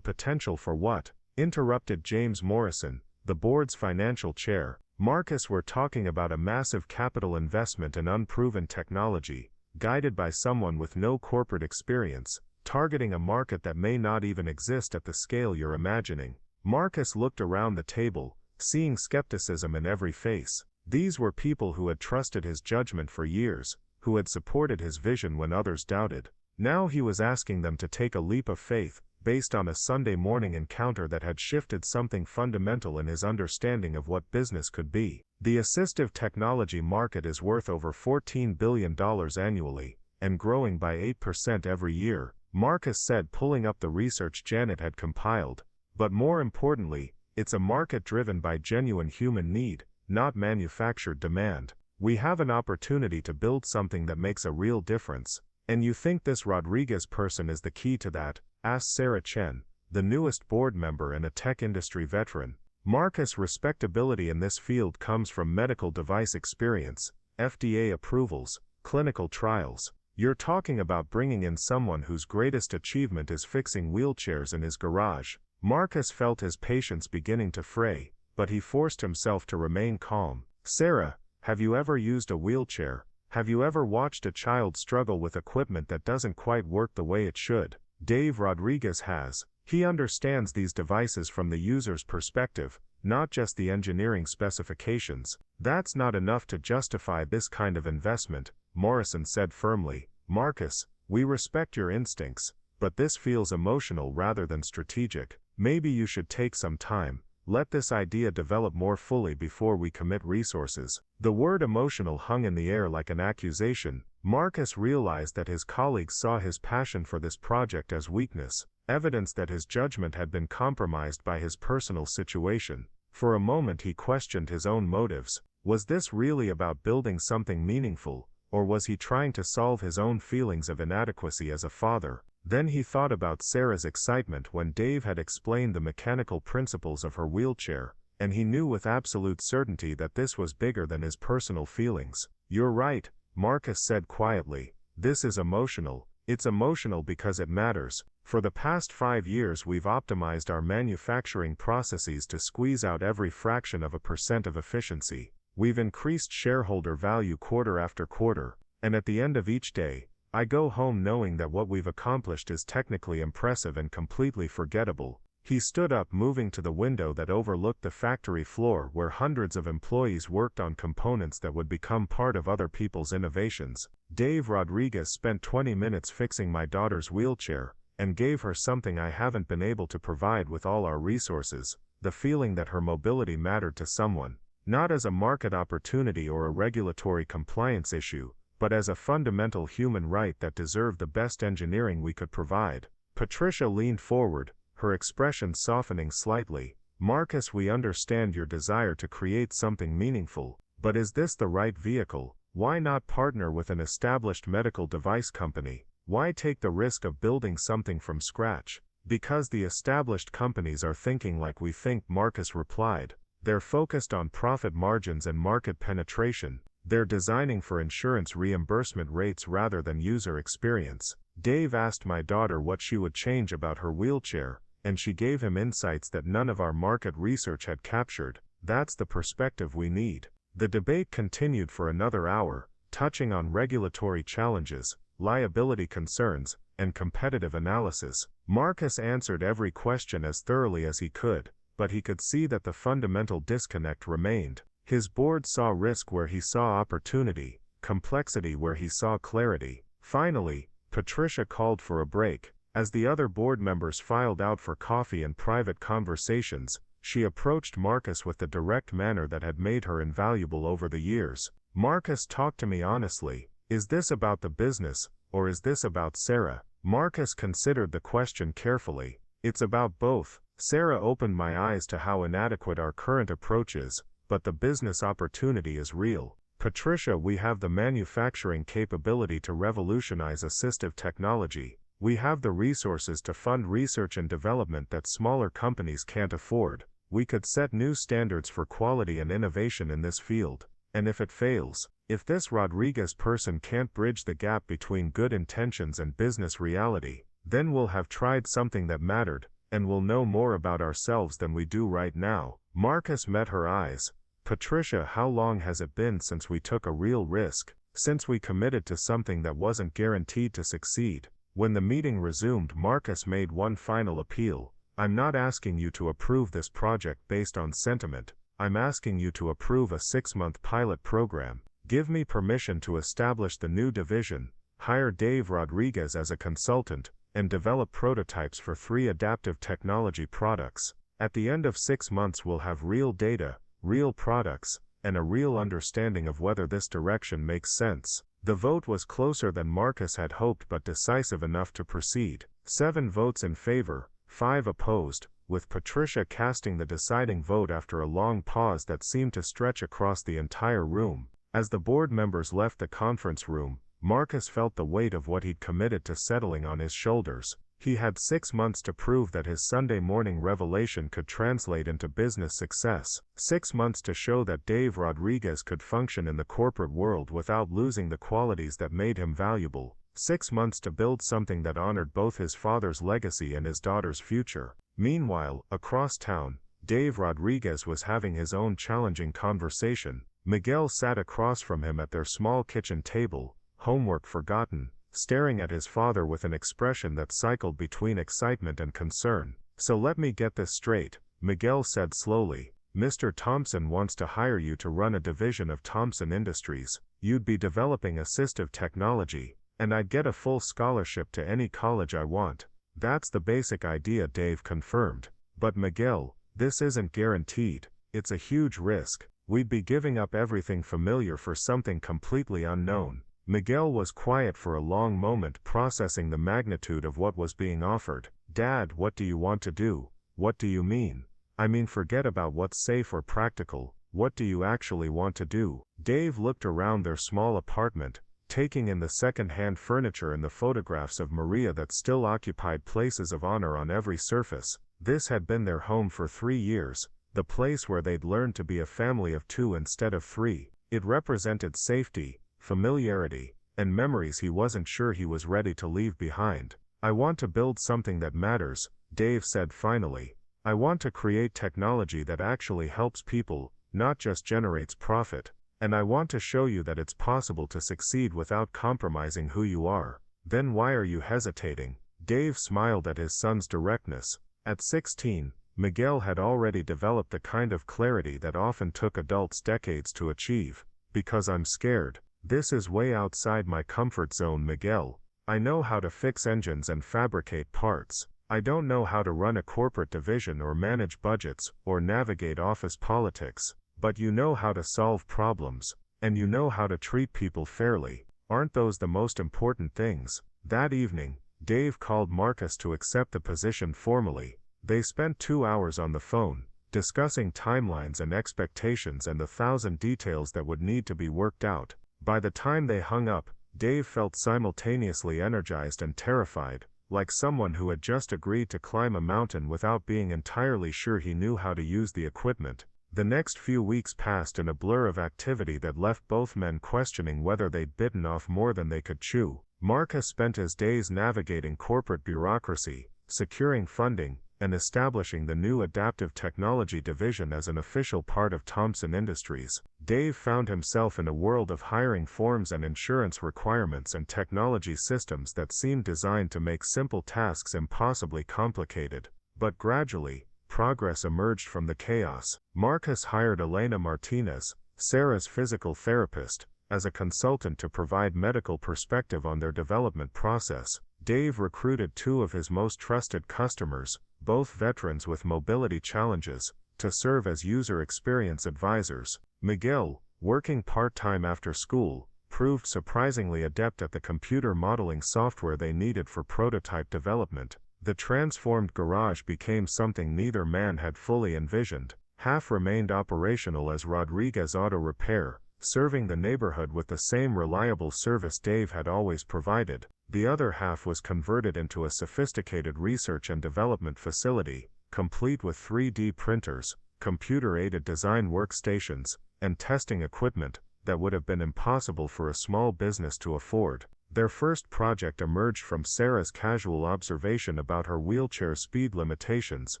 for what? Interrupted James Morrison, the board's financial chair. Marcus, we're talking about a massive capital investment in unproven technology, guided by someone with no corporate experience, targeting a market that may not even exist at the scale you're imagining. Marcus looked around the table, seeing skepticism in every face. These were people who had trusted his judgment for years, who had supported his vision when others doubted. Now he was asking them to take a leap of faith, based on a Sunday morning encounter that had shifted something fundamental in his understanding of what business could be. The assistive technology market is worth over $14 billion annually, and growing by 8% every year, Marcus said, pulling up the research Janet had compiled. But more importantly, it's a market driven by genuine human need, not manufactured demand. We have an opportunity to build something that makes a real difference. And you think this Rodriguez person is the key to that? Asked Sarah Chen, the newest board member and a tech industry veteran. Marcus' respectability in this field comes from medical device experience, FDA approvals, clinical trials. You're talking about bringing in someone whose greatest achievement is fixing wheelchairs in his garage. Marcus felt his patience beginning to fray, but he forced himself to remain calm. Sarah, have you ever used a wheelchair? Have you ever watched a child struggle with equipment that doesn't quite work the way it should? Dave Rodriguez has. He understands these devices from the user's perspective, not just the engineering specifications. That's not enough to justify this kind of investment, Morrison said firmly. Marcus, we respect your instincts, but this feels emotional rather than strategic. Maybe you should take some time. Let this idea develop more fully before we commit resources. The word emotional hung in the air like an accusation. Marcus realized that his colleagues saw his passion for this project as weakness, evidence that his judgment had been compromised by his personal situation. For a moment he questioned his own motives. Was this really about building something meaningful, or was he trying to solve his own feelings of inadequacy as a father? Then he thought about Sarah's excitement when Dave had explained the mechanical principles of her wheelchair, and he knew with absolute certainty that this was bigger than his personal feelings. You're right, Marcus said quietly. This is emotional. It's emotional because it matters. For the past 5 years we've optimized our manufacturing processes to squeeze out every fraction of a % of efficiency. We've increased shareholder value quarter after quarter, and at the end of each day, I go home knowing that what we've accomplished is technically impressive and completely forgettable. He stood up, moving to the window that overlooked the factory floor where hundreds of employees worked on components that would become part of other people's innovations. Dave Rodriguez spent 20 minutes fixing my daughter's wheelchair, and gave her something I haven't been able to provide with all our resources, the feeling that her mobility mattered to someone, not as a market opportunity or a regulatory compliance issue, but as a fundamental human right that deserved the best engineering we could provide. Patricia leaned forward, her expression softening slightly. Marcus, we understand your desire to create something meaningful, but is this the right vehicle? Why not partner with an established medical device company? Why take the risk of building something from scratch? Because the established companies are thinking like we think, Marcus replied. They're focused on profit margins and market penetration. They're designing for insurance reimbursement rates rather than user experience. Dave asked my daughter what she would change about her wheelchair, and she gave him insights that none of our market research had captured. That's the perspective we need. The debate continued for another hour, touching on regulatory challenges, liability concerns, and competitive analysis. Marcus answered every question as thoroughly as he could, but he could see that the fundamental disconnect remained. His board saw risk where he saw opportunity, complexity where he saw clarity. Finally, Patricia called for a break. As the other board members filed out for coffee and private conversations, she approached Marcus with the direct manner that had made her invaluable over the years. Marcus, talk to me honestly. Is this about the business, or is this about Sarah? Marcus considered the question carefully. It's about both. Sarah opened my eyes to how inadequate our current approach is, but the business opportunity is real. Patricia, we have the manufacturing capability to revolutionize assistive technology. We have the resources to fund research and development that smaller companies can't afford. We could set new standards for quality and innovation in this field. And if it fails, if this Rodriguez person can't bridge the gap between good intentions and business reality, then we'll have tried something that mattered, and we'll know more about ourselves than we do right now. Marcus met her eyes. Patricia, how long has it been since we took a real risk, since we committed to something that wasn't guaranteed to succeed? When the meeting resumed, Marcus made one final appeal. I'm not asking you to approve this project based on sentiment. I'm asking you to approve a 6-month pilot program. Give me permission to establish the new division, hire Dave Rodriguez as a consultant, and develop prototypes for 3 adaptive technology products. At the end of 6 months we'll have real data, real products, and a real understanding of whether this direction makes sense. The vote was closer than Marcus had hoped but decisive enough to proceed. 7 votes in favor, 5 opposed, with Patricia casting the deciding vote after a long pause that seemed to stretch across the entire room. As the board members left the conference room, Marcus felt the weight of what he'd committed to settling on his shoulders. He had 6 months to prove that his Sunday morning revelation could translate into business success. 6 months to show that Dave Rodriguez could function in the corporate world without losing the qualities that made him valuable. 6 months to build something that honored both his father's legacy and his daughter's future. Meanwhile, across town, Dave Rodriguez was having his own challenging conversation. Miguel sat across from him at their small kitchen table, homework forgotten, staring at his father with an expression that cycled between excitement and concern. So let me get this straight, Miguel said slowly. Mr. Thompson wants to hire you to run a division of Thompson Industries. You'd be developing assistive technology, and I'd get a full scholarship to any college I want. That's the basic idea, Dave confirmed. But Miguel, this isn't guaranteed. It's a huge risk. We'd be giving up everything familiar for something completely unknown. Miguel was quiet for a long moment, processing the magnitude of what was being offered. Dad, what do you want to do? What do you mean? I mean, forget about what's safe or practical. What do you actually want to do? Dave looked around their small apartment, taking in the second-hand furniture and the photographs of Maria that still occupied places of honor on every surface. This had been their home for 3 years, the place where they'd learned to be a family of 2 instead of 3. It represented safety, familiarity, and memories he wasn't sure he was ready to leave behind. I want to build something that matters, Dave said finally. I want to create technology that actually helps people, not just generates profit. And I want to show you that it's possible to succeed without compromising who you are. Then why are you hesitating? Dave smiled at his son's directness. At 16, Miguel had already developed the kind of clarity that often took adults decades to achieve. Because I'm scared. This is way outside my comfort zone, Miguel. I know how to fix engines and fabricate parts. I don't know how to run a corporate division or manage budgets or navigate office politics. But you know how to solve problems, and you know how to treat people fairly. Aren't those the most important things? That evening, Dave called Marcus to accept the position formally. They spent 2 hours on the phone, discussing timelines and expectations and the 1,000 details that would need to be worked out. By the time they hung up, Dave felt simultaneously energized and terrified, like someone who had just agreed to climb a mountain without being entirely sure he knew how to use the equipment. The next few weeks passed in a blur of activity that left both men questioning whether they'd bitten off more than they could chew. Marcus spent his days navigating corporate bureaucracy, securing funding, and establishing the new adaptive technology division as an official part of Thompson Industries. Dave found himself in a world of hiring forms and insurance requirements and technology systems that seemed designed to make simple tasks impossibly complicated. But gradually, progress emerged from the chaos. Marcus hired Elena Martinez, Sarah's physical therapist, as a consultant to provide medical perspective on their development process. Dave recruited 2 of his most trusted customers, both veterans with mobility challenges, to serve as user experience advisors. Miguel, working part-time after school, proved surprisingly adept at the computer modeling software they needed for prototype development. The transformed garage became something neither man had fully envisioned. Half remained operational as Rodriguez Auto Repair, serving the neighborhood with the same reliable service Dave had always provided. The other half was converted into a sophisticated research and development facility, complete with 3D printers, computer-aided design workstations, and testing equipment that would have been impossible for a small business to afford. Their first project emerged from Sarah's casual observation about her wheelchair speed limitations.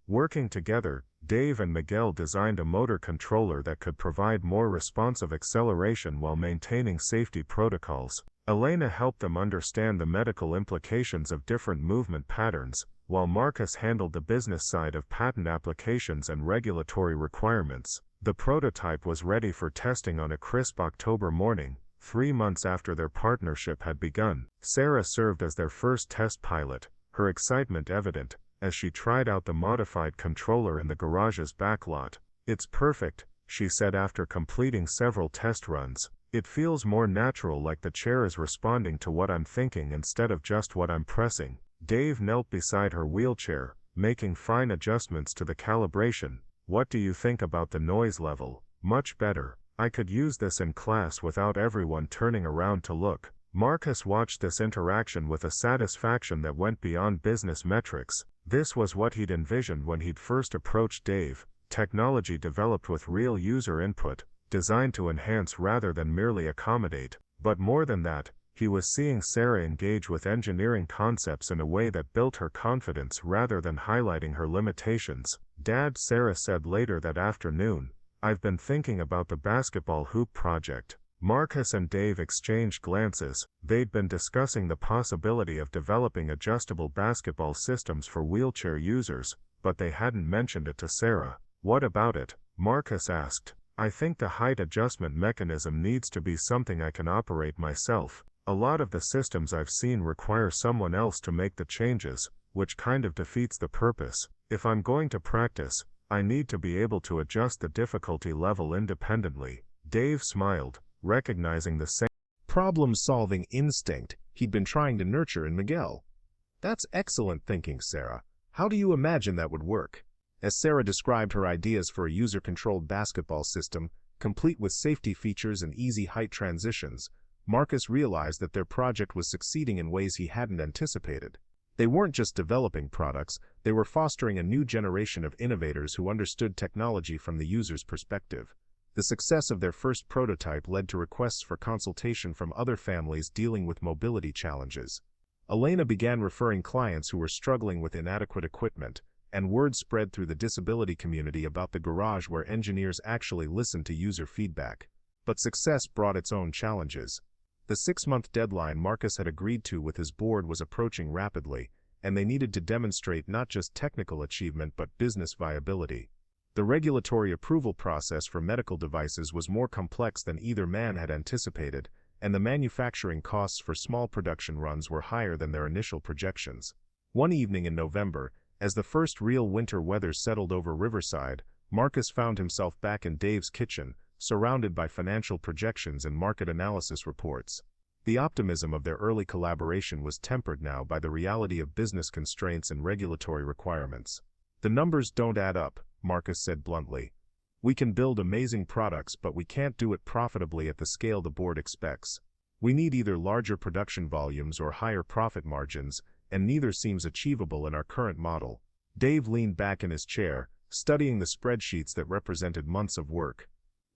Working together, Dave and Miguel designed a motor controller that could provide more responsive acceleration while maintaining safety protocols. Elena helped them understand the medical implications of different movement patterns, while Marcus handled the business side of patent applications and regulatory requirements. The prototype was ready for testing on a crisp October morning, 3 months after their partnership had begun. Sarah served as their first test pilot, her excitement evident, as she tried out the modified controller in the garage's backlot. "It's perfect," she said after completing several test runs. "It feels more natural, like the chair is responding to what I'm thinking instead of just what I'm pressing." Dave knelt beside her wheelchair, making fine adjustments to the calibration. "What do you think about the noise level?" "Much better. I could use this in class without everyone turning around to look." Marcus watched this interaction with a satisfaction that went beyond business metrics. This was what he'd envisioned when he'd first approached Dave: technology developed with real user input, designed to enhance rather than merely accommodate. But more than that, he was seeing Sarah engage with engineering concepts in a way that built her confidence rather than highlighting her limitations. "Dad," Sarah said later that afternoon, "I've been thinking about the basketball hoop project." Marcus and Dave exchanged glances. They'd been discussing the possibility of developing adjustable basketball systems for wheelchair users, but they hadn't mentioned it to Sarah. "What about it?" Marcus asked. "I think the height adjustment mechanism needs to be something I can operate myself. A lot of the systems I've seen require someone else to make the changes, which kind of defeats the purpose. If I'm going to practice, I need to be able to adjust the difficulty level independently." Dave smiled, recognizing the same problem-solving instinct he'd been trying to nurture in Miguel. "That's excellent thinking, Sarah. How do you imagine that would work?" As Sarah described her ideas for a user-controlled basketball system, complete with safety features and easy height transitions, Marcus realized that their project was succeeding in ways he hadn't anticipated. They weren't just developing products, they were fostering a new generation of innovators who understood technology from the user's perspective. The success of their first prototype led to requests for consultation from other families dealing with mobility challenges. Elena began referring clients who were struggling with inadequate equipment, and word spread through the disability community about the garage where engineers actually listened to user feedback. But success brought its own challenges. The 6-month deadline Marcus had agreed to with his board was approaching rapidly, and they needed to demonstrate not just technical achievement but business viability. The regulatory approval process for medical devices was more complex than either man had anticipated, and the manufacturing costs for small production runs were higher than their initial projections. One evening in November, as the first real winter weather settled over Riverside, Marcus found himself back in Dave's kitchen, surrounded by financial projections and market analysis reports. The optimism of their early collaboration was tempered now by the reality of business constraints and regulatory requirements. "The numbers don't add up," Marcus said bluntly. "We can build amazing products, but we can't do it profitably at the scale the board expects. We need either larger production volumes or higher profit margins, and neither seems achievable in our current model." Dave leaned back in his chair, studying the spreadsheets that represented months of work.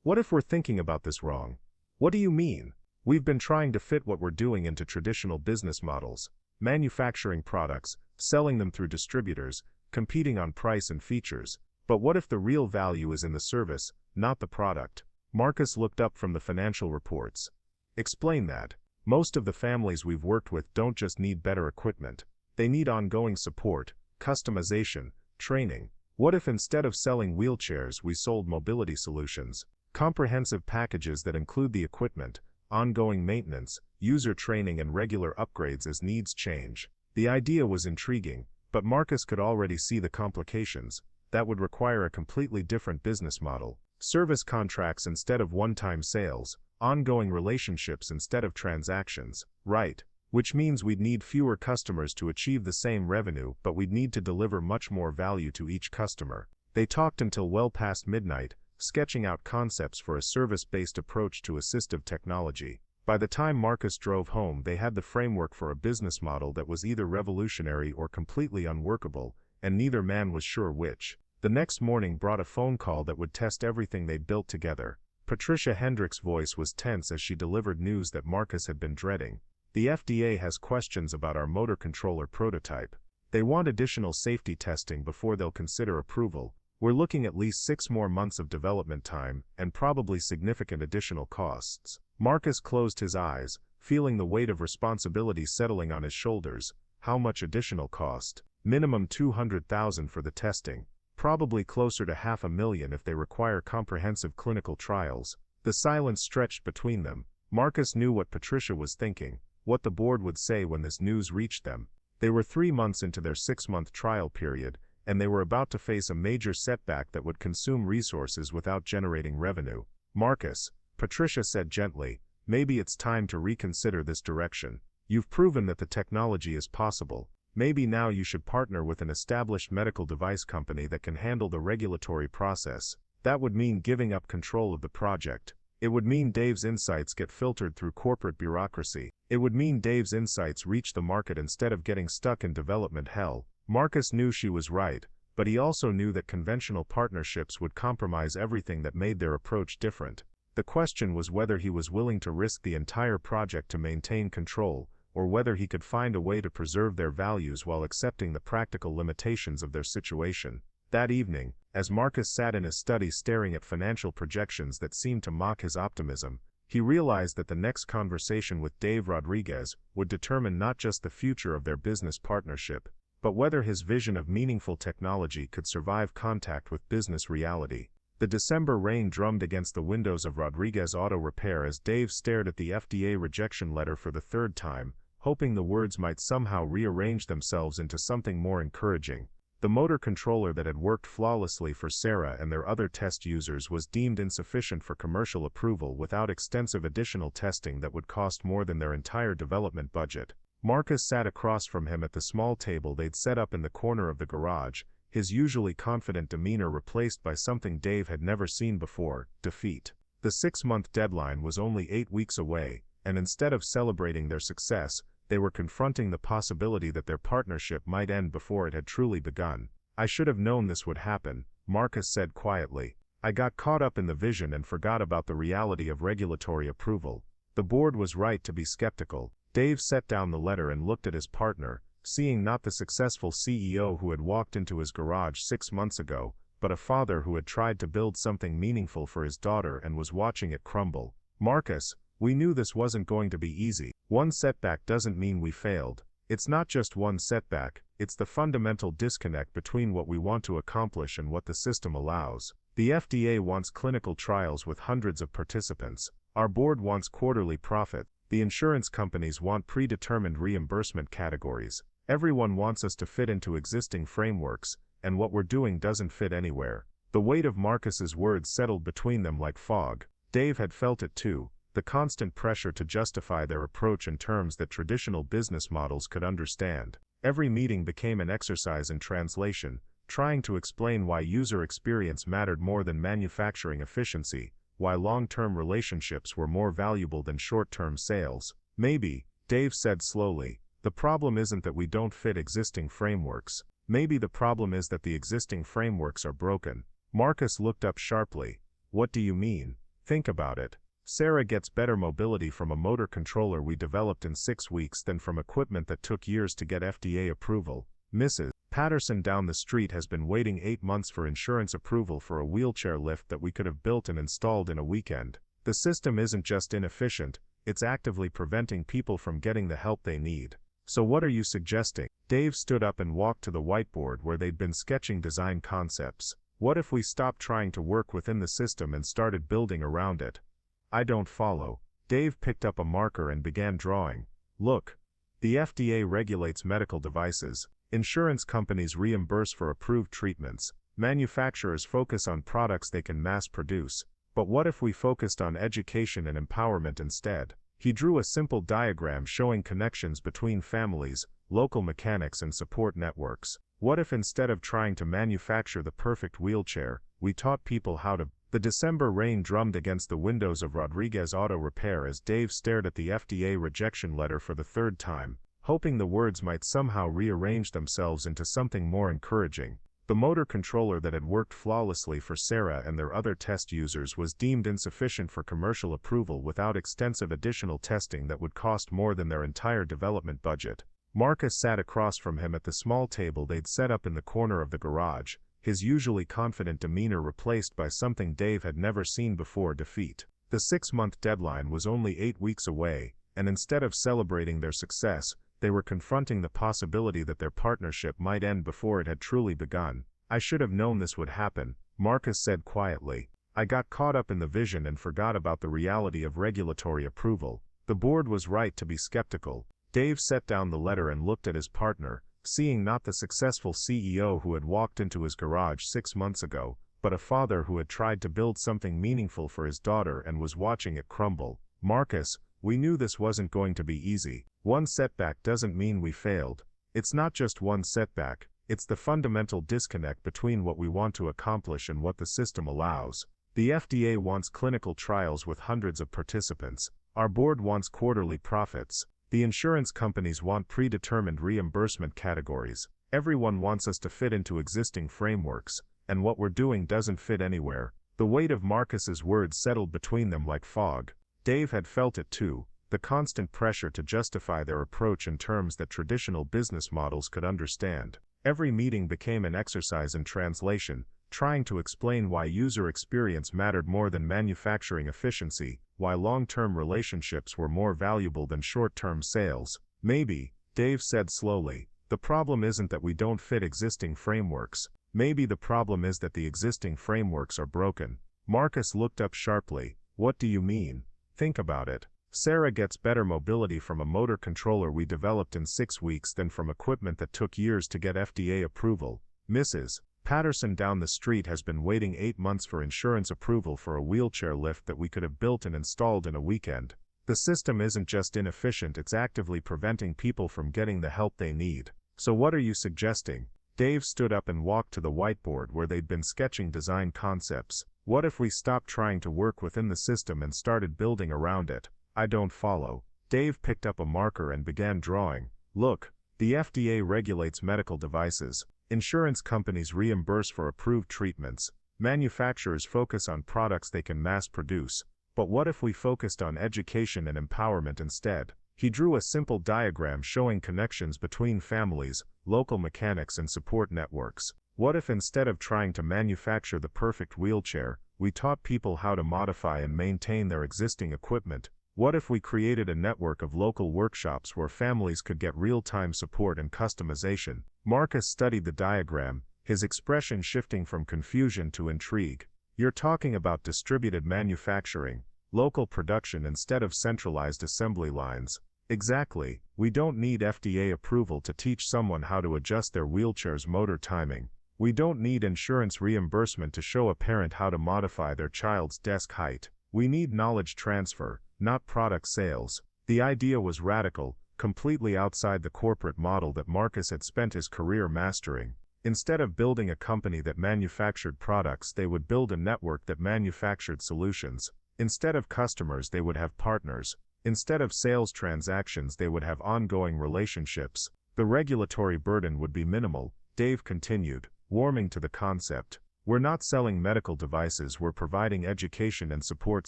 "What if we're thinking about this wrong?" "What do you mean?" "We've been trying to fit what we're doing into traditional business models, manufacturing products, selling them through distributors, competing on price and features. But what if the real value is in the service, not the product?" Marcus looked up from the financial reports. "Explain that." "Most of the families we've worked with don't just need better equipment. They need ongoing support, customization, training. What if instead of selling wheelchairs we sold mobility solutions? Comprehensive packages that include the equipment, ongoing maintenance, user training and regular upgrades as needs change." The idea was intriguing, but Marcus could already see the complications. That would require a completely different business model. Service contracts instead of one-time sales, ongoing relationships instead of transactions. Right. Which means we'd need fewer customers to achieve the same revenue, but we'd need to deliver much more value to each customer. They talked until well past midnight, sketching out concepts for a service-based approach to assistive technology. By the time Marcus drove home, they had the framework for a business model that was either revolutionary or completely unworkable, and neither man was sure which. The next morning brought a phone call that would test everything they'd built together. Patricia Hendrick's voice was tense as she delivered news that Marcus had been dreading. The FDA has questions about our motor controller prototype. They want additional safety testing before they'll consider approval. We're looking at least 6 more months of development time, and probably significant additional costs. Marcus closed his eyes, feeling the weight of responsibility settling on his shoulders. How much additional cost? Minimum $200,000 for the testing. Probably closer to $500,000 if they require comprehensive clinical trials. The silence stretched between them. Marcus knew what Patricia was thinking, what the board would say when this news reached them. They were 3 months into their 6-month trial period, and they were about to face a major setback that would consume resources without generating revenue. Marcus, Patricia said gently, maybe it's time to reconsider this direction. You've proven that the technology is possible. Maybe now you should partner with an established medical device company that can handle the regulatory process. That would mean giving up control of the project. It would mean Dave's insights get filtered through corporate bureaucracy. It would mean Dave's insights reach the market instead of getting stuck in development hell. Marcus knew she was right, but he also knew that conventional partnerships would compromise everything that made their approach different. The question was whether he was willing to risk the entire project to maintain control, or whether he could find a way to preserve their values while accepting the practical limitations of their situation. That evening, as Marcus sat in his study staring at financial projections that seemed to mock his optimism, he realized that the next conversation with Dave Rodriguez would determine not just the future of their business partnership, but whether his vision of meaningful technology could survive contact with business reality. The December rain drummed against the windows of Rodriguez Auto Repair as Dave stared at the FDA rejection letter for the 3rd time, hoping the words might somehow rearrange themselves into something more encouraging. The motor controller that had worked flawlessly for Sarah and their other test users was deemed insufficient for commercial approval without extensive additional testing that would cost more than their entire development budget. Marcus sat across from him at the small table they'd set up in the corner of the garage, his usually confident demeanor replaced by something Dave had never seen before: defeat. The 6-month deadline was only 8 weeks away, and instead of celebrating their success, they were confronting the possibility that their partnership might end before it had truly begun. I should have known this would happen, Marcus said quietly. I got caught up in the vision and forgot about the reality of regulatory approval. The board was right to be skeptical. Dave set down the letter and looked at his partner, seeing not the successful CEO who had walked into his garage 6 months ago, but a father who had tried to build something meaningful for his daughter and was watching it crumble. Marcus, we knew this wasn't going to be easy. One setback doesn't mean we failed. It's not just one setback, it's the fundamental disconnect between what we want to accomplish and what the system allows. The FDA wants clinical trials with hundreds of participants. Our board wants quarterly profit. The insurance companies want predetermined reimbursement categories. Everyone wants us to fit into existing frameworks, and what we're doing doesn't fit anywhere. The weight of Marcus's words settled between them like fog. Dave had felt it too. The constant pressure to justify their approach in terms that traditional business models could understand. Every meeting became an exercise in translation, trying to explain why user experience mattered more than manufacturing efficiency, why long-term relationships were more valuable than short-term sales. Maybe, Dave said slowly, the problem isn't that we don't fit existing frameworks. Maybe the problem is that the existing frameworks are broken. Marcus looked up sharply. What do you mean? Think about it. Sarah gets better mobility from a motor controller we developed in 6 weeks than from equipment that took years to get FDA approval. Mrs. Patterson down the street has been waiting 8 months for insurance approval for a wheelchair lift that we could have built and installed in a weekend. The system isn't just inefficient, it's actively preventing people from getting the help they need. So what are you suggesting? Dave stood up and walked to the whiteboard where they'd been sketching design concepts. What if we stopped trying to work within the system and started building around it? I don't follow. Dave picked up a marker and began drawing. Look. The FDA regulates medical devices. Insurance companies reimburse for approved treatments. Manufacturers focus on products they can mass produce. But what if we focused on education and empowerment instead? He drew a simple diagram showing connections between families, local mechanics and support networks. What if instead of trying to manufacture the perfect wheelchair, we taught people how to? The December rain drummed against the windows of Rodriguez Auto Repair as Dave stared at the FDA rejection letter for the third time, hoping the words might somehow rearrange themselves into something more encouraging. The motor controller that had worked flawlessly for Sarah and their other test users was deemed insufficient for commercial approval without extensive additional testing that would cost more than their entire development budget. Marcus sat across from him at the small table they'd set up in the corner of the garage, his usually confident demeanor replaced by something Dave had never seen before: defeat. The 6-month deadline was only 8 weeks away, and instead of celebrating their success, they were confronting the possibility that their partnership might end before it had truly begun. "I should have known this would happen," Marcus said quietly. "I got caught up in the vision and forgot about the reality of regulatory approval. The board was right to be skeptical." Dave set down the letter and looked at his partner, seeing not the successful CEO who had walked into his garage 6 months ago, but a father who had tried to build something meaningful for his daughter and was watching it crumble. "Marcus, we knew this wasn't going to be easy. One setback doesn't mean we failed. It's not just one setback, it's the fundamental disconnect between what we want to accomplish and what the system allows. The FDA wants clinical trials with hundreds of participants. Our board wants quarterly profits. The insurance companies want predetermined reimbursement categories. Everyone wants us to fit into existing frameworks, and what we're doing doesn't fit anywhere." The weight of Marcus's words settled between them like fog. Dave had felt it too, the constant pressure to justify their approach in terms that traditional business models could understand. Every meeting became an exercise in translation, trying to explain why user experience mattered more than manufacturing efficiency, why long-term relationships were more valuable than short-term sales. "Maybe," Dave said slowly, "the problem isn't that we don't fit existing frameworks. Maybe the problem is that the existing frameworks are broken." Marcus looked up sharply. "What do you mean?" "Think about it. Sarah gets better mobility from a motor controller we developed in 6 weeks than from equipment that took years to get FDA approval. Mrs. Patterson down the street has been waiting 8 months for insurance approval for a wheelchair lift that we could have built and installed in a weekend. The system isn't just inefficient, it's actively preventing people from getting the help they need. So what are you suggesting?" Dave stood up and walked to the whiteboard where they'd been sketching design concepts. "What if we stopped trying to work within the system and started building around it?" "I don't follow." Dave picked up a marker and began drawing. "Look, the FDA regulates medical devices. Insurance companies reimburse for approved treatments. Manufacturers focus on products they can mass produce. But what if we focused on education and empowerment instead?" He drew a simple diagram showing connections between families, local mechanics and support networks. "What if instead of trying to manufacture the perfect wheelchair, we taught people how to modify and maintain their existing equipment? What if we created a network of local workshops where families could get real-time support and customization?" Marcus studied the diagram, his expression shifting from confusion to intrigue. "You're talking about distributed manufacturing, local production instead of centralized assembly lines." "Exactly. We don't need FDA approval to teach someone how to adjust their wheelchair's motor timing. We don't need insurance reimbursement to show a parent how to modify their child's desk height. We need knowledge transfer, not product sales." The idea was radical, completely outside the corporate model that Marcus had spent his career mastering. Instead of building a company that manufactured products, they would build a network that manufactured solutions. Instead of customers, they would have partners. Instead of sales transactions, they would have ongoing relationships. The regulatory burden would be minimal, Dave continued, warming to the concept. "We're not selling medical devices, we're providing education and support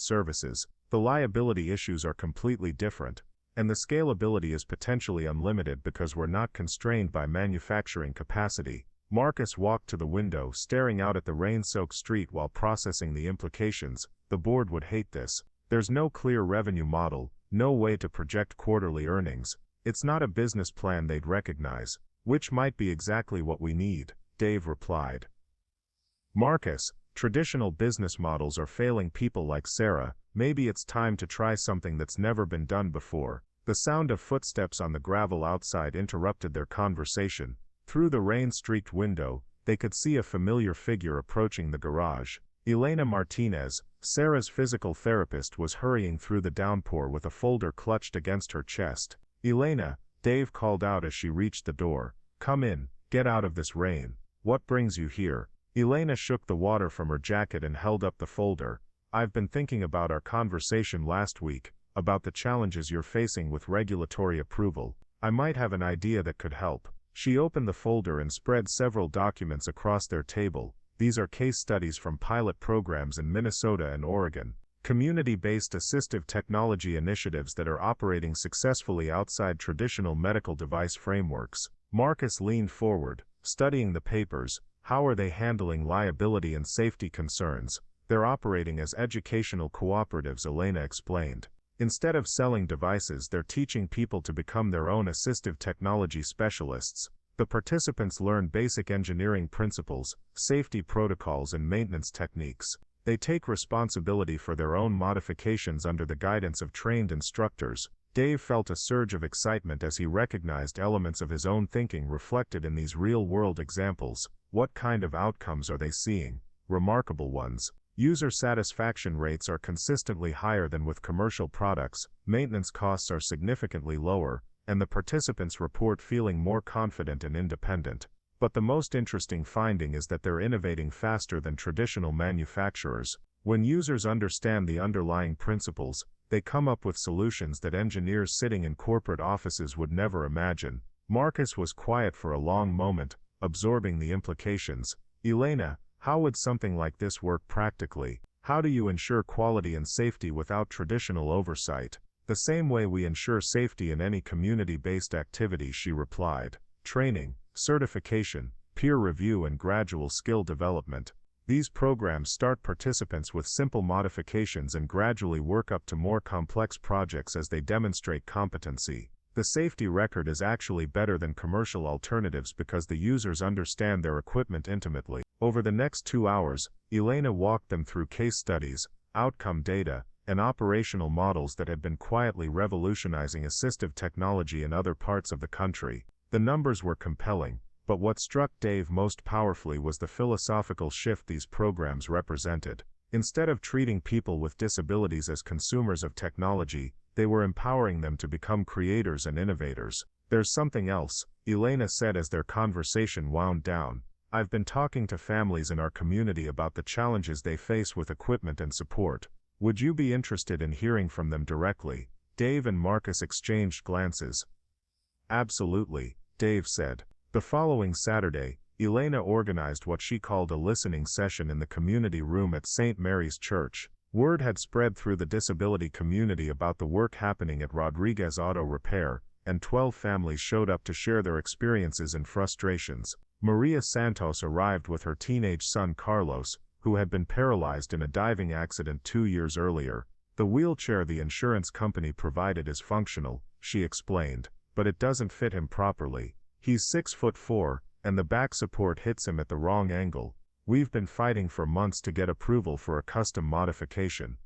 services. The liability issues are completely different. And the scalability is potentially unlimited because we're not constrained by manufacturing capacity." Marcus walked to the window, staring out at the rain-soaked street while processing the implications. The board would hate this. There's no clear revenue model, no way to project quarterly earnings. It's not a business plan they'd recognize. "Which might be exactly what we need," Dave replied. "Marcus, traditional business models are failing people like Sarah. Maybe it's time to try something that's never been done before." The sound of footsteps on the gravel outside interrupted their conversation. Through the rain-streaked window, they could see a familiar figure approaching the garage. Elena Martinez, Sarah's physical therapist, was hurrying through the downpour with a folder clutched against her chest. "Elena," Dave called out as she reached the door. "Come in, get out of this rain." "What brings you here?" Elena shook the water from her jacket and held up the folder. I've been thinking about our conversation last week, about the challenges you're facing with regulatory approval. I might have an idea that could help. She opened the folder and spread several documents across their table. These are case studies from pilot programs in Minnesota and Oregon. Community-based assistive technology initiatives that are operating successfully outside traditional medical device frameworks. Marcus leaned forward, studying the papers. How are they handling liability and safety concerns? They're operating as educational cooperatives, Elena explained. Instead of selling devices, they're teaching people to become their own assistive technology specialists. The participants learn basic engineering principles, safety protocols, and maintenance techniques. They take responsibility for their own modifications under the guidance of trained instructors. Dave felt a surge of excitement as he recognized elements of his own thinking reflected in these real-world examples. What kind of outcomes are they seeing? Remarkable ones. User satisfaction rates are consistently higher than with commercial products, maintenance costs are significantly lower, and the participants report feeling more confident and independent. But the most interesting finding is that they're innovating faster than traditional manufacturers. When users understand the underlying principles, they come up with solutions that engineers sitting in corporate offices would never imagine. Marcus was quiet for a long moment, absorbing the implications. Elena, how would something like this work practically? How do you ensure quality and safety without traditional oversight? The same way we ensure safety in any community-based activity, she replied. Training, certification, peer review, and gradual skill development. These programs start participants with simple modifications and gradually work up to more complex projects as they demonstrate competency. The safety record is actually better than commercial alternatives because the users understand their equipment intimately. Over the next 2 hours, Elena walked them through case studies, outcome data, and operational models that had been quietly revolutionizing assistive technology in other parts of the country. The numbers were compelling, but what struck Dave most powerfully was the philosophical shift these programs represented. Instead of treating people with disabilities as consumers of technology, they were empowering them to become creators and innovators. There's something else, Elena said as their conversation wound down. I've been talking to families in our community about the challenges they face with equipment and support. Would you be interested in hearing from them directly? Dave and Marcus exchanged glances. Absolutely, Dave said. The following Saturday, Elena organized what she called a listening session in the community room at St. Mary's Church. Word had spread through the disability community about the work happening at Rodriguez Auto Repair, and 12 families showed up to share their experiences and frustrations. Maria Santos arrived with her teenage son Carlos, who had been paralyzed in a diving accident 2 years earlier. The wheelchair the insurance company provided is functional, she explained, but it doesn't fit him properly. He's 6'4", and the back support hits him at the wrong angle. We've been fighting for months to get approval for a custom modification.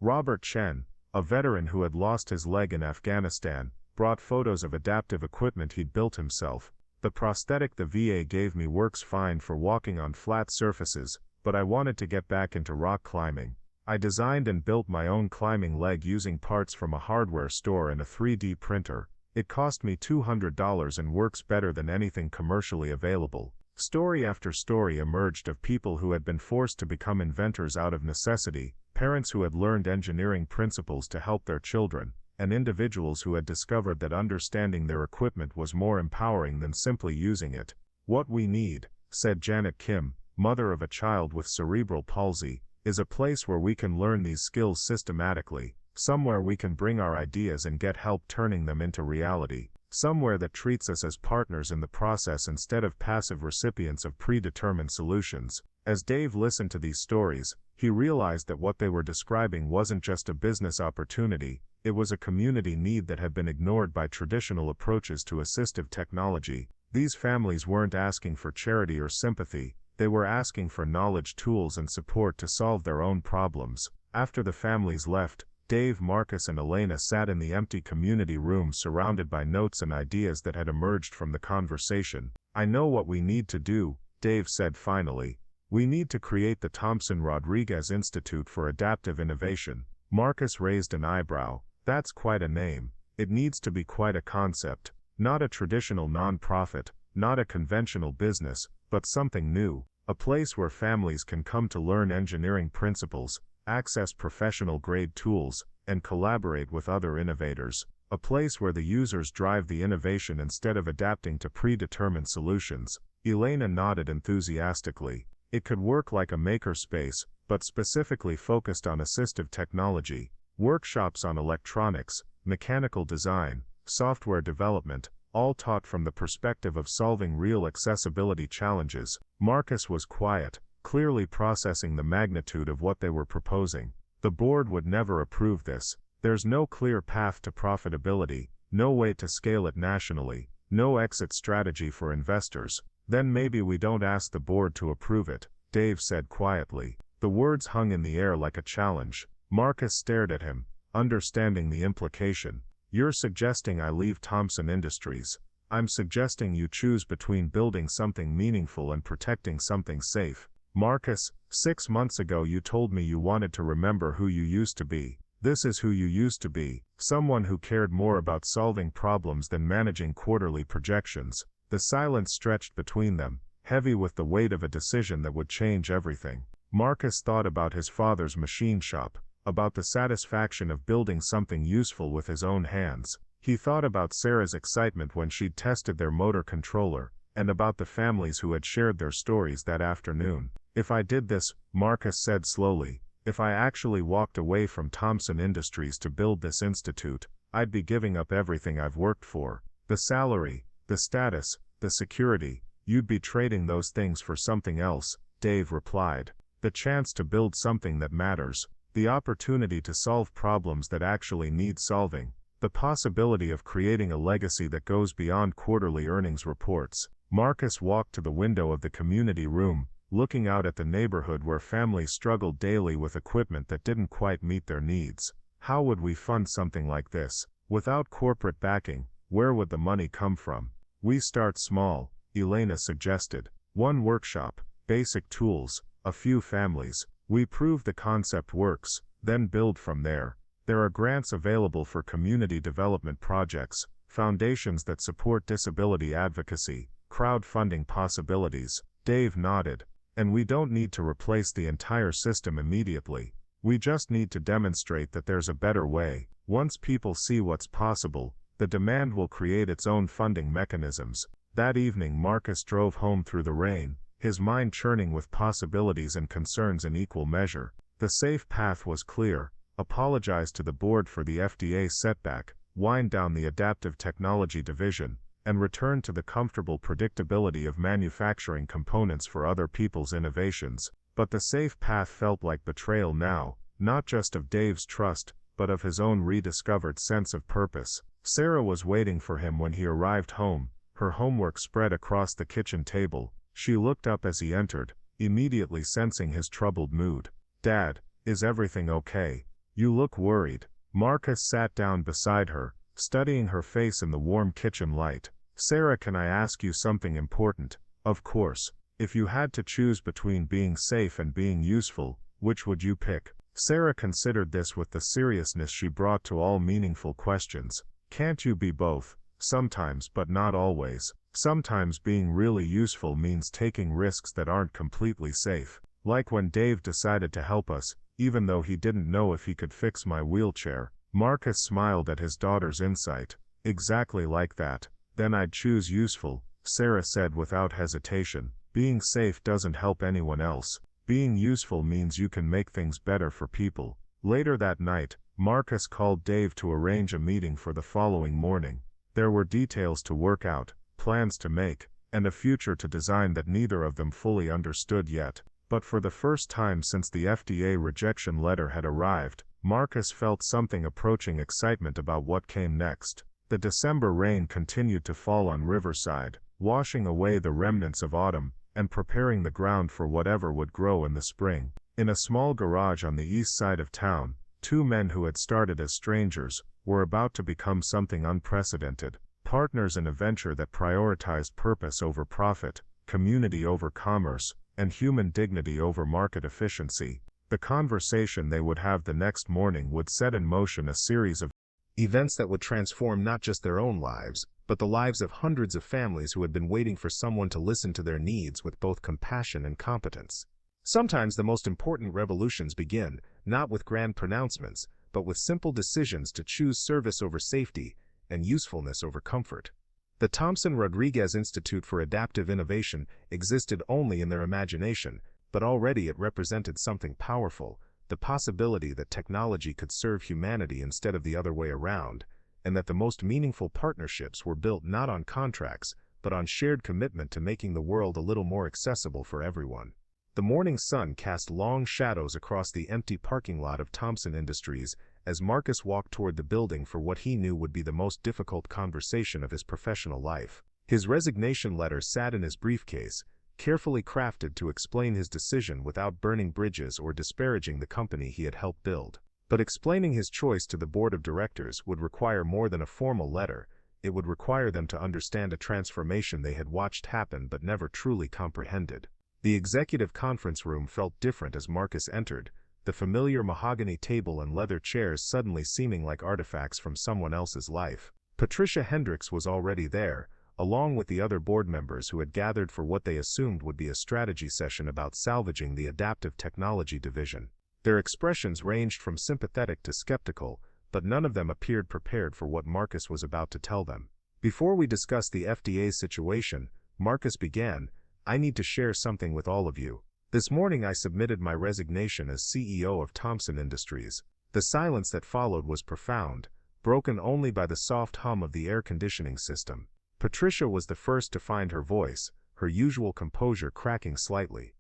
Robert Chen, a veteran who had lost his leg in Afghanistan, brought photos of adaptive equipment he'd built himself. The prosthetic the VA gave me works fine for walking on flat surfaces, but I wanted to get back into rock climbing. I designed and built my own climbing leg using parts from a hardware store and a 3D printer. It cost me $200 and works better than anything commercially available. Story after story emerged of people who had been forced to become inventors out of necessity, parents who had learned engineering principles to help their children, and individuals who had discovered that understanding their equipment was more empowering than simply using it. What we need, said Janet Kim, mother of a child with cerebral palsy, is a place where we can learn these skills systematically, somewhere we can bring our ideas and get help turning them into reality, somewhere that treats us as partners in the process instead of passive recipients of predetermined solutions. As Dave listened to these stories, he realized that what they were describing wasn't just a business opportunity, it was a community need that had been ignored by traditional approaches to assistive technology. These families weren't asking for charity or sympathy, they were asking for knowledge, tools, and support to solve their own problems. After the families left, Dave, Marcus, and Elena sat in the empty community room surrounded by notes and ideas that had emerged from the conversation. I know what we need to do, Dave said finally. We need to create the Thompson Rodriguez Institute for Adaptive Innovation. Marcus raised an eyebrow. That's quite a name. It needs to be quite a concept. Not a traditional nonprofit, not a conventional business, but something new. A place where families can come to learn engineering principles, access professional-grade tools, and collaborate with other innovators. A place where the users drive the innovation instead of adapting to predetermined solutions. Elena nodded enthusiastically. It could work like a makerspace, but specifically focused on assistive technology. Workshops on electronics, mechanical design, software development, all taught from the perspective of solving real accessibility challenges. Marcus was quiet, clearly processing the magnitude of what they were proposing. The board would never approve this. There's no clear path to profitability, no way to scale it nationally, no exit strategy for investors. Then maybe we don't ask the board to approve it, Dave said quietly. The words hung in the air like a challenge. Marcus stared at him, understanding the implication. You're suggesting I leave Thompson Industries. I'm suggesting you choose between building something meaningful and protecting something safe. Marcus, 6 months ago you told me you wanted to remember who you used to be. This is who you used to be, someone who cared more about solving problems than managing quarterly projections. The silence stretched between them, heavy with the weight of a decision that would change everything. Marcus thought about his father's machine shop, about the satisfaction of building something useful with his own hands. He thought about Sarah's excitement when she'd tested their motor controller, and about the families who had shared their stories that afternoon. If I did this, Marcus said slowly, if I actually walked away from Thompson Industries to build this institute, I'd be giving up everything I've worked for. The salary, the status, the security, you'd be trading those things for something else, Dave replied. The chance to build something that matters, the opportunity to solve problems that actually need solving, the possibility of creating a legacy that goes beyond quarterly earnings reports. Marcus walked to the window of the community room, looking out at the neighborhood where families struggled daily with equipment that didn't quite meet their needs. How would we fund something like this? Without corporate backing, where would the money come from? We start small, Elena suggested. One workshop, basic tools, a few families. We prove the concept works, then build from there. There are grants available for community development projects, foundations that support disability advocacy, crowdfunding possibilities. Dave nodded. And we don't need to replace the entire system immediately. We just need to demonstrate that there's a better way. Once people see what's possible, the demand will create its own funding mechanisms. That evening Marcus drove home through the rain, his mind churning with possibilities and concerns in equal measure. The safe path was clear: apologize to the board for the FDA setback, wind down the adaptive technology division, and return to the comfortable predictability of manufacturing components for other people's innovations. But the safe path felt like betrayal now, not just of Dave's trust, but of his own rediscovered sense of purpose. Sarah was waiting for him when he arrived home, her homework spread across the kitchen table. She looked up as he entered, immediately sensing his troubled mood. "Dad, is everything okay? You look worried." Marcus sat down beside her, studying her face in the warm kitchen light. "Sarah, can I ask you something important?" "Of course. If you had to choose between being safe and being useful, which would you pick?" Sarah considered this with the seriousness she brought to all meaningful questions. "Can't you be both?" "Sometimes, but not always. Sometimes being really useful means taking risks that aren't completely safe. Like when Dave decided to help us, even though he didn't know if he could fix my wheelchair." Marcus smiled at his daughter's insight. "Exactly like that. Then I'd choose useful," Sarah said without hesitation. "Being safe doesn't help anyone else. Being useful means you can make things better for people." Later that night, Marcus called Dave to arrange a meeting for the following morning. There were details to work out, plans to make, and a future to design that neither of them fully understood yet. But for the first time since the FDA rejection letter had arrived, Marcus felt something approaching excitement about what came next. The December rain continued to fall on Riverside, washing away the remnants of autumn, and preparing the ground for whatever would grow in the spring. In a small garage on the east side of town, two men who had started as strangers were about to become something unprecedented, partners in a venture that prioritized purpose over profit, community over commerce, and human dignity over market efficiency. The conversation they would have the next morning would set in motion a series of events that would transform not just their own lives, but the lives of hundreds of families who had been waiting for someone to listen to their needs with both compassion and competence. Sometimes the most important revolutions begin, not with grand pronouncements, but with simple decisions to choose service over safety and usefulness over comfort. The Thompson Rodriguez Institute for Adaptive Innovation existed only in their imagination, but already it represented something powerful, the possibility that technology could serve humanity instead of the other way around, and that the most meaningful partnerships were built not on contracts, but on shared commitment to making the world a little more accessible for everyone. The morning sun cast long shadows across the empty parking lot of Thompson Industries as Marcus walked toward the building for what he knew would be the most difficult conversation of his professional life. His resignation letter sat in his briefcase, carefully crafted to explain his decision without burning bridges or disparaging the company he had helped build. But explaining his choice to the board of directors would require more than a formal letter. It would require them to understand a transformation they had watched happen but never truly comprehended. The executive conference room felt different as Marcus entered, the familiar mahogany table and leather chairs suddenly seeming like artifacts from someone else's life. Patricia Hendricks was already there, along with the other board members who had gathered for what they assumed would be a strategy session about salvaging the adaptive technology division. Their expressions ranged from sympathetic to skeptical, but none of them appeared prepared for what Marcus was about to tell them. Before we discuss the FDA's situation, Marcus began, I need to share something with all of you. This morning I submitted my resignation as CEO of Thompson Industries. The silence that followed was profound, broken only by the soft hum of the air conditioning system. Patricia was the first to find her voice, her usual composure cracking slightly.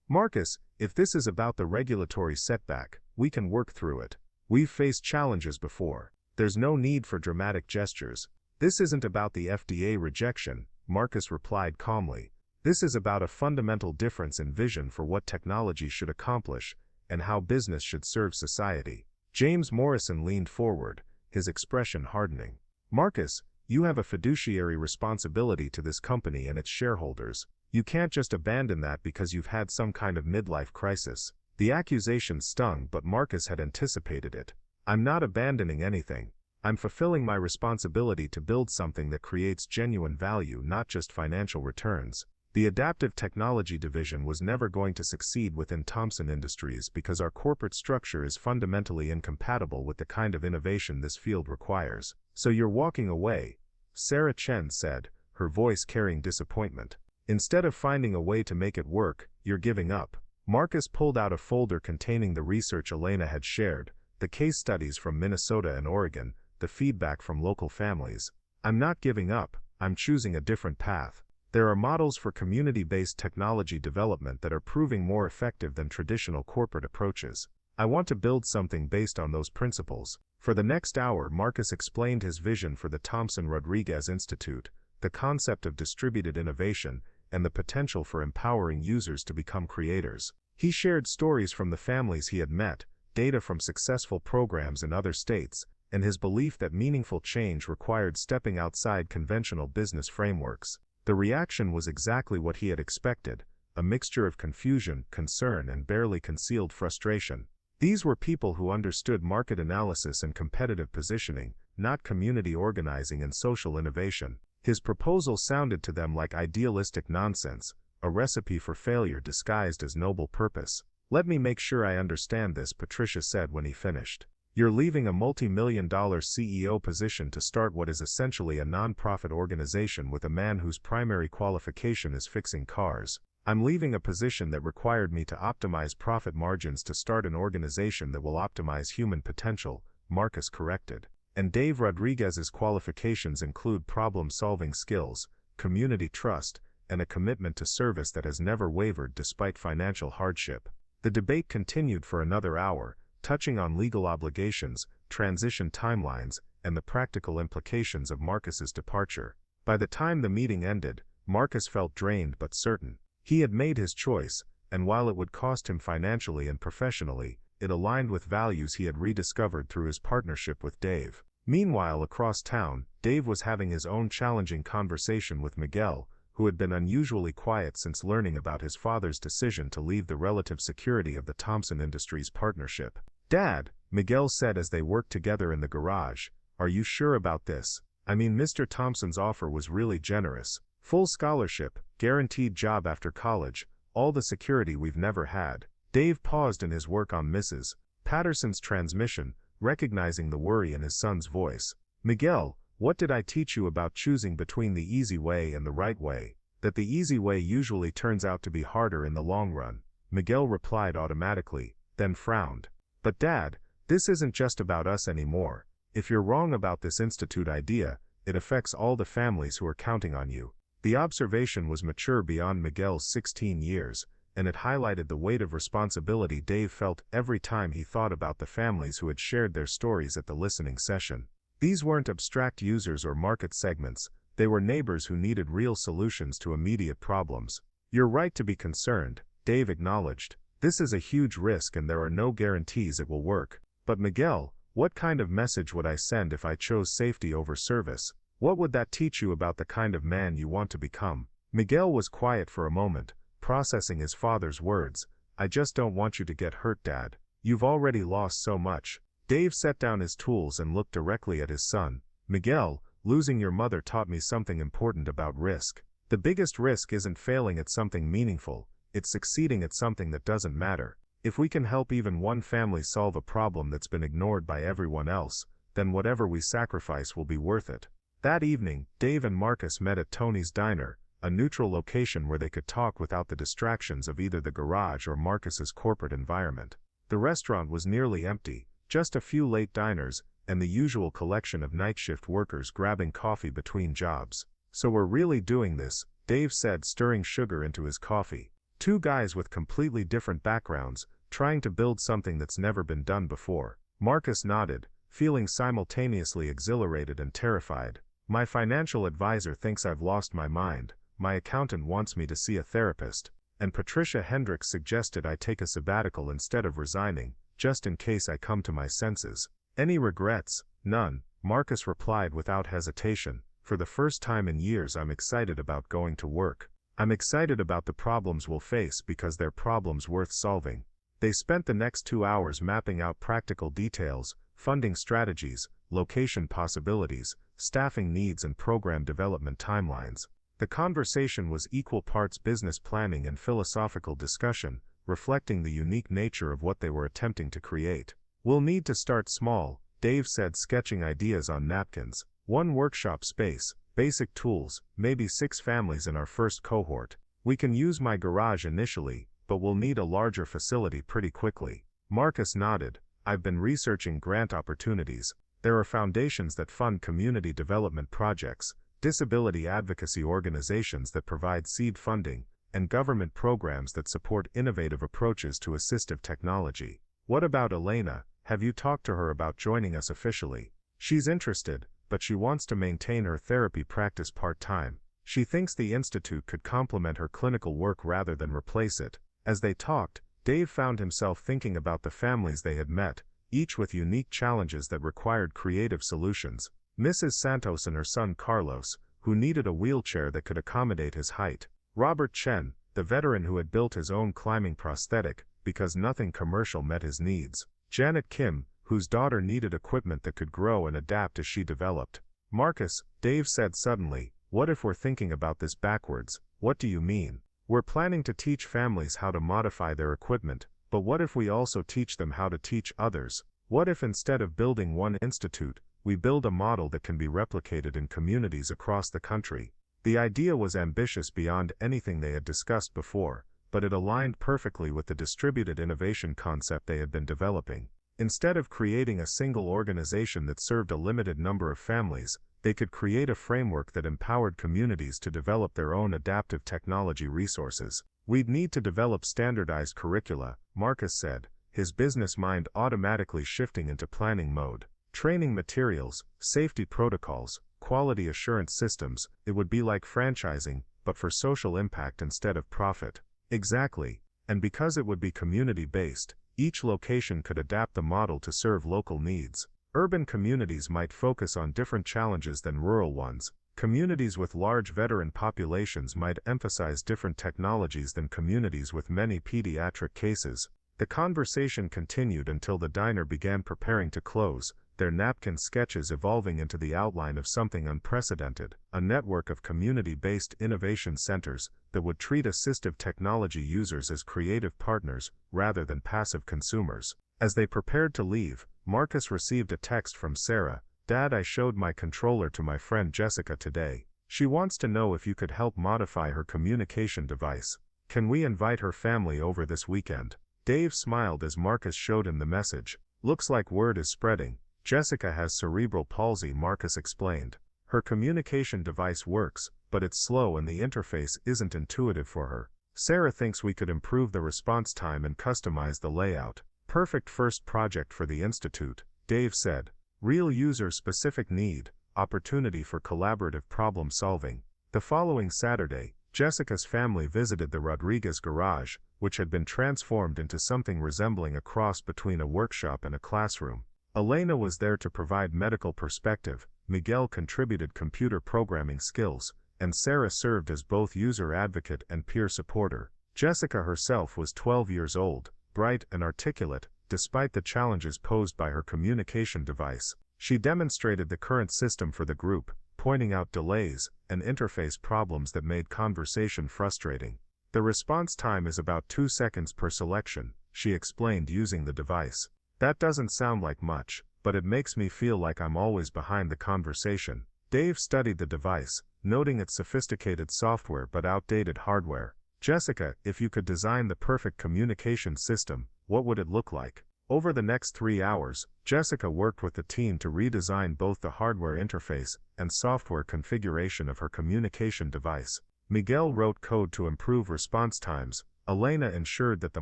Marcus, if this is about the regulatory setback, we can work through it. We've faced challenges before. There's no need for dramatic gestures. This isn't about the FDA rejection, Marcus replied calmly. This is about a fundamental difference in vision for what technology should accomplish and how business should serve society. James Morrison leaned forward, his expression hardening. Marcus, you have a fiduciary responsibility to this company and its shareholders. You can't just abandon that because you've had some kind of midlife crisis. The accusation stung, but Marcus had anticipated it. I'm not abandoning anything. I'm fulfilling my responsibility to build something that creates genuine value, not just financial returns. The Adaptive Technology Division was never going to succeed within Thompson Industries because our corporate structure is fundamentally incompatible with the kind of innovation this field requires. So you're walking away, Sarah Chen said, her voice carrying disappointment. Instead of finding a way to make it work, you're giving up. Marcus pulled out a folder containing the research Elena had shared, the case studies from Minnesota and Oregon, the feedback from local families. I'm not giving up, I'm choosing a different path. There are models for community-based technology development that are proving more effective than traditional corporate approaches. I want to build something based on those principles. For the next hour, Marcus explained his vision for the Thompson Rodriguez Institute, the concept of distributed innovation, and the potential for empowering users to become creators. He shared stories from the families he had met, data from successful programs in other states, and his belief that meaningful change required stepping outside conventional business frameworks. The reaction was exactly what he had expected, a mixture of confusion, concern, and barely concealed frustration. These were people who understood market analysis and competitive positioning, not community organizing and social innovation. His proposal sounded to them like idealistic nonsense, a recipe for failure disguised as noble purpose. Let me make sure I understand this, Patricia said when he finished. You're leaving a multi-million-dollar CEO position to start what is essentially a non-profit organization with a man whose primary qualification is fixing cars. I'm leaving a position that required me to optimize profit margins to start an organization that will optimize human potential, Marcus corrected. And Dave Rodriguez's qualifications include problem-solving skills, community trust, and a commitment to service that has never wavered despite financial hardship. The debate continued for another hour, touching on legal obligations, transition timelines, and the practical implications of Marcus's departure. By the time the meeting ended, Marcus felt drained but certain. He had made his choice, and while it would cost him financially and professionally, it aligned with values he had rediscovered through his partnership with Dave. Meanwhile, across town, Dave was having his own challenging conversation with Miguel, who had been unusually quiet since learning about his father's decision to leave the relative security of the Thompson Industries partnership. Dad, Miguel said as they worked together in the garage, are you sure about this? I mean, Mr. Thompson's offer was really generous. Full scholarship, guaranteed job after college, all the security we've never had. Dave paused in his work on Mrs. Patterson's transmission, recognizing the worry in his son's voice. Miguel, what did I teach you about choosing between the easy way and the right way? That the easy way usually turns out to be harder in the long run. Miguel replied automatically, then frowned. But Dad, this isn't just about us anymore. If you're wrong about this institute idea, it affects all the families who are counting on you. The observation was mature beyond Miguel's 16 years, and it highlighted the weight of responsibility Dave felt every time he thought about the families who had shared their stories at the listening session. These weren't abstract users or market segments, they were neighbors who needed real solutions to immediate problems. You're right to be concerned, Dave acknowledged. This is a huge risk and there are no guarantees it will work. But Miguel, what kind of message would I send if I chose safety over service? What would that teach you about the kind of man you want to become? Miguel was quiet for a moment, processing his father's words. I just don't want you to get hurt, Dad. You've already lost so much. Dave set down his tools and looked directly at his son. Miguel, losing your mother taught me something important about risk. The biggest risk isn't failing at something meaningful, it's succeeding at something that doesn't matter. If we can help even one family solve a problem that's been ignored by everyone else, then whatever we sacrifice will be worth it. That evening, Dave and Marcus met at Tony's Diner, a neutral location where they could talk without the distractions of either the garage or Marcus's corporate environment. The restaurant was nearly empty, just a few late diners, and the usual collection of night shift workers grabbing coffee between jobs. So we're really doing this, Dave said, stirring sugar into his coffee. Two guys with completely different backgrounds, trying to build something that's never been done before. Marcus nodded, feeling simultaneously exhilarated and terrified. My financial advisor thinks I've lost my mind, my accountant wants me to see a therapist, and Patricia Hendricks suggested I take a sabbatical instead of resigning, just in case I come to my senses. Any regrets? None, Marcus replied without hesitation. For the first time in years I'm excited about going to work. I'm excited about the problems we'll face because they're problems worth solving. They spent the next 2 hours mapping out practical details, funding strategies, location possibilities, staffing needs and program development timelines. The conversation was equal parts business planning and philosophical discussion, reflecting the unique nature of what they were attempting to create. We'll need to start small, Dave said, sketching ideas on napkins. 1 workshop space, basic tools, maybe 6 families in our first cohort. We can use my garage initially, but we'll need a larger facility pretty quickly. Marcus nodded. I've been researching grant opportunities. There are foundations that fund community development projects, disability advocacy organizations that provide seed funding, and government programs that support innovative approaches to assistive technology. What about Elena? Have you talked to her about joining us officially? She's interested, but she wants to maintain her therapy practice part-time. She thinks the institute could complement her clinical work rather than replace it. As they talked, Dave found himself thinking about the families they had met, each with unique challenges that required creative solutions. Mrs. Santos and her son Carlos, who needed a wheelchair that could accommodate his height. Robert Chen, the veteran who had built his own climbing prosthetic because nothing commercial met his needs. Janet Kim, whose daughter needed equipment that could grow and adapt as she developed. Marcus, Dave said suddenly, what if we're thinking about this backwards? What do you mean? We're planning to teach families how to modify their equipment, but what if we also teach them how to teach others? What if instead of building one institute, we build a model that can be replicated in communities across the country? The idea was ambitious beyond anything they had discussed before, but it aligned perfectly with the distributed innovation concept they had been developing. Instead of creating a single organization that served a limited number of families, they could create a framework that empowered communities to develop their own adaptive technology resources. We'd need to develop standardized curricula, Marcus said, his business mind automatically shifting into planning mode. Training materials, safety protocols, quality assurance systems. It would be like franchising, but for social impact instead of profit. Exactly. And because it would be community-based, each location could adapt the model to serve local needs. Urban communities might focus on different challenges than rural ones. Communities with large veteran populations might emphasize different technologies than communities with many pediatric cases. The conversation continued until the diner began preparing to close, their napkin sketches evolving into the outline of something unprecedented, a network of community-based innovation centers that would treat assistive technology users as creative partners rather than passive consumers. As they prepared to leave, Marcus received a text from Sarah. "Dad, I showed my controller to my friend Jessica today. She wants to know if you could help modify her communication device. Can we invite her family over this weekend?" Dave smiled as Marcus showed him the message. "Looks like word is spreading. Jessica has cerebral palsy," Marcus explained. "Her communication device works, but it's slow and the interface isn't intuitive for her. Sarah thinks we could improve the response time and customize the layout." "Perfect first project for the Institute," Dave said. "Real user-specific need, opportunity for collaborative problem solving." The following Saturday, Jessica's family visited the Rodriguez garage, which had been transformed into something resembling a cross between a workshop and a classroom. Elena was there to provide medical perspective, Miguel contributed computer programming skills, and Sarah served as both user advocate and peer supporter. Jessica herself was 12 years old, bright and articulate, despite the challenges posed by her communication device. She demonstrated the current system for the group, pointing out delays and interface problems that made conversation frustrating. "The response time is about 2 seconds per selection," she explained using the device. "That doesn't sound like much, but it makes me feel like I'm always behind the conversation." Dave studied the device, noting its sophisticated software but outdated hardware. "Jessica, if you could design the perfect communication system, what would it look like?" Over the next 3 hours, Jessica worked with the team to redesign both the hardware interface and software configuration of her communication device. Miguel wrote code to improve response times, Elena ensured that the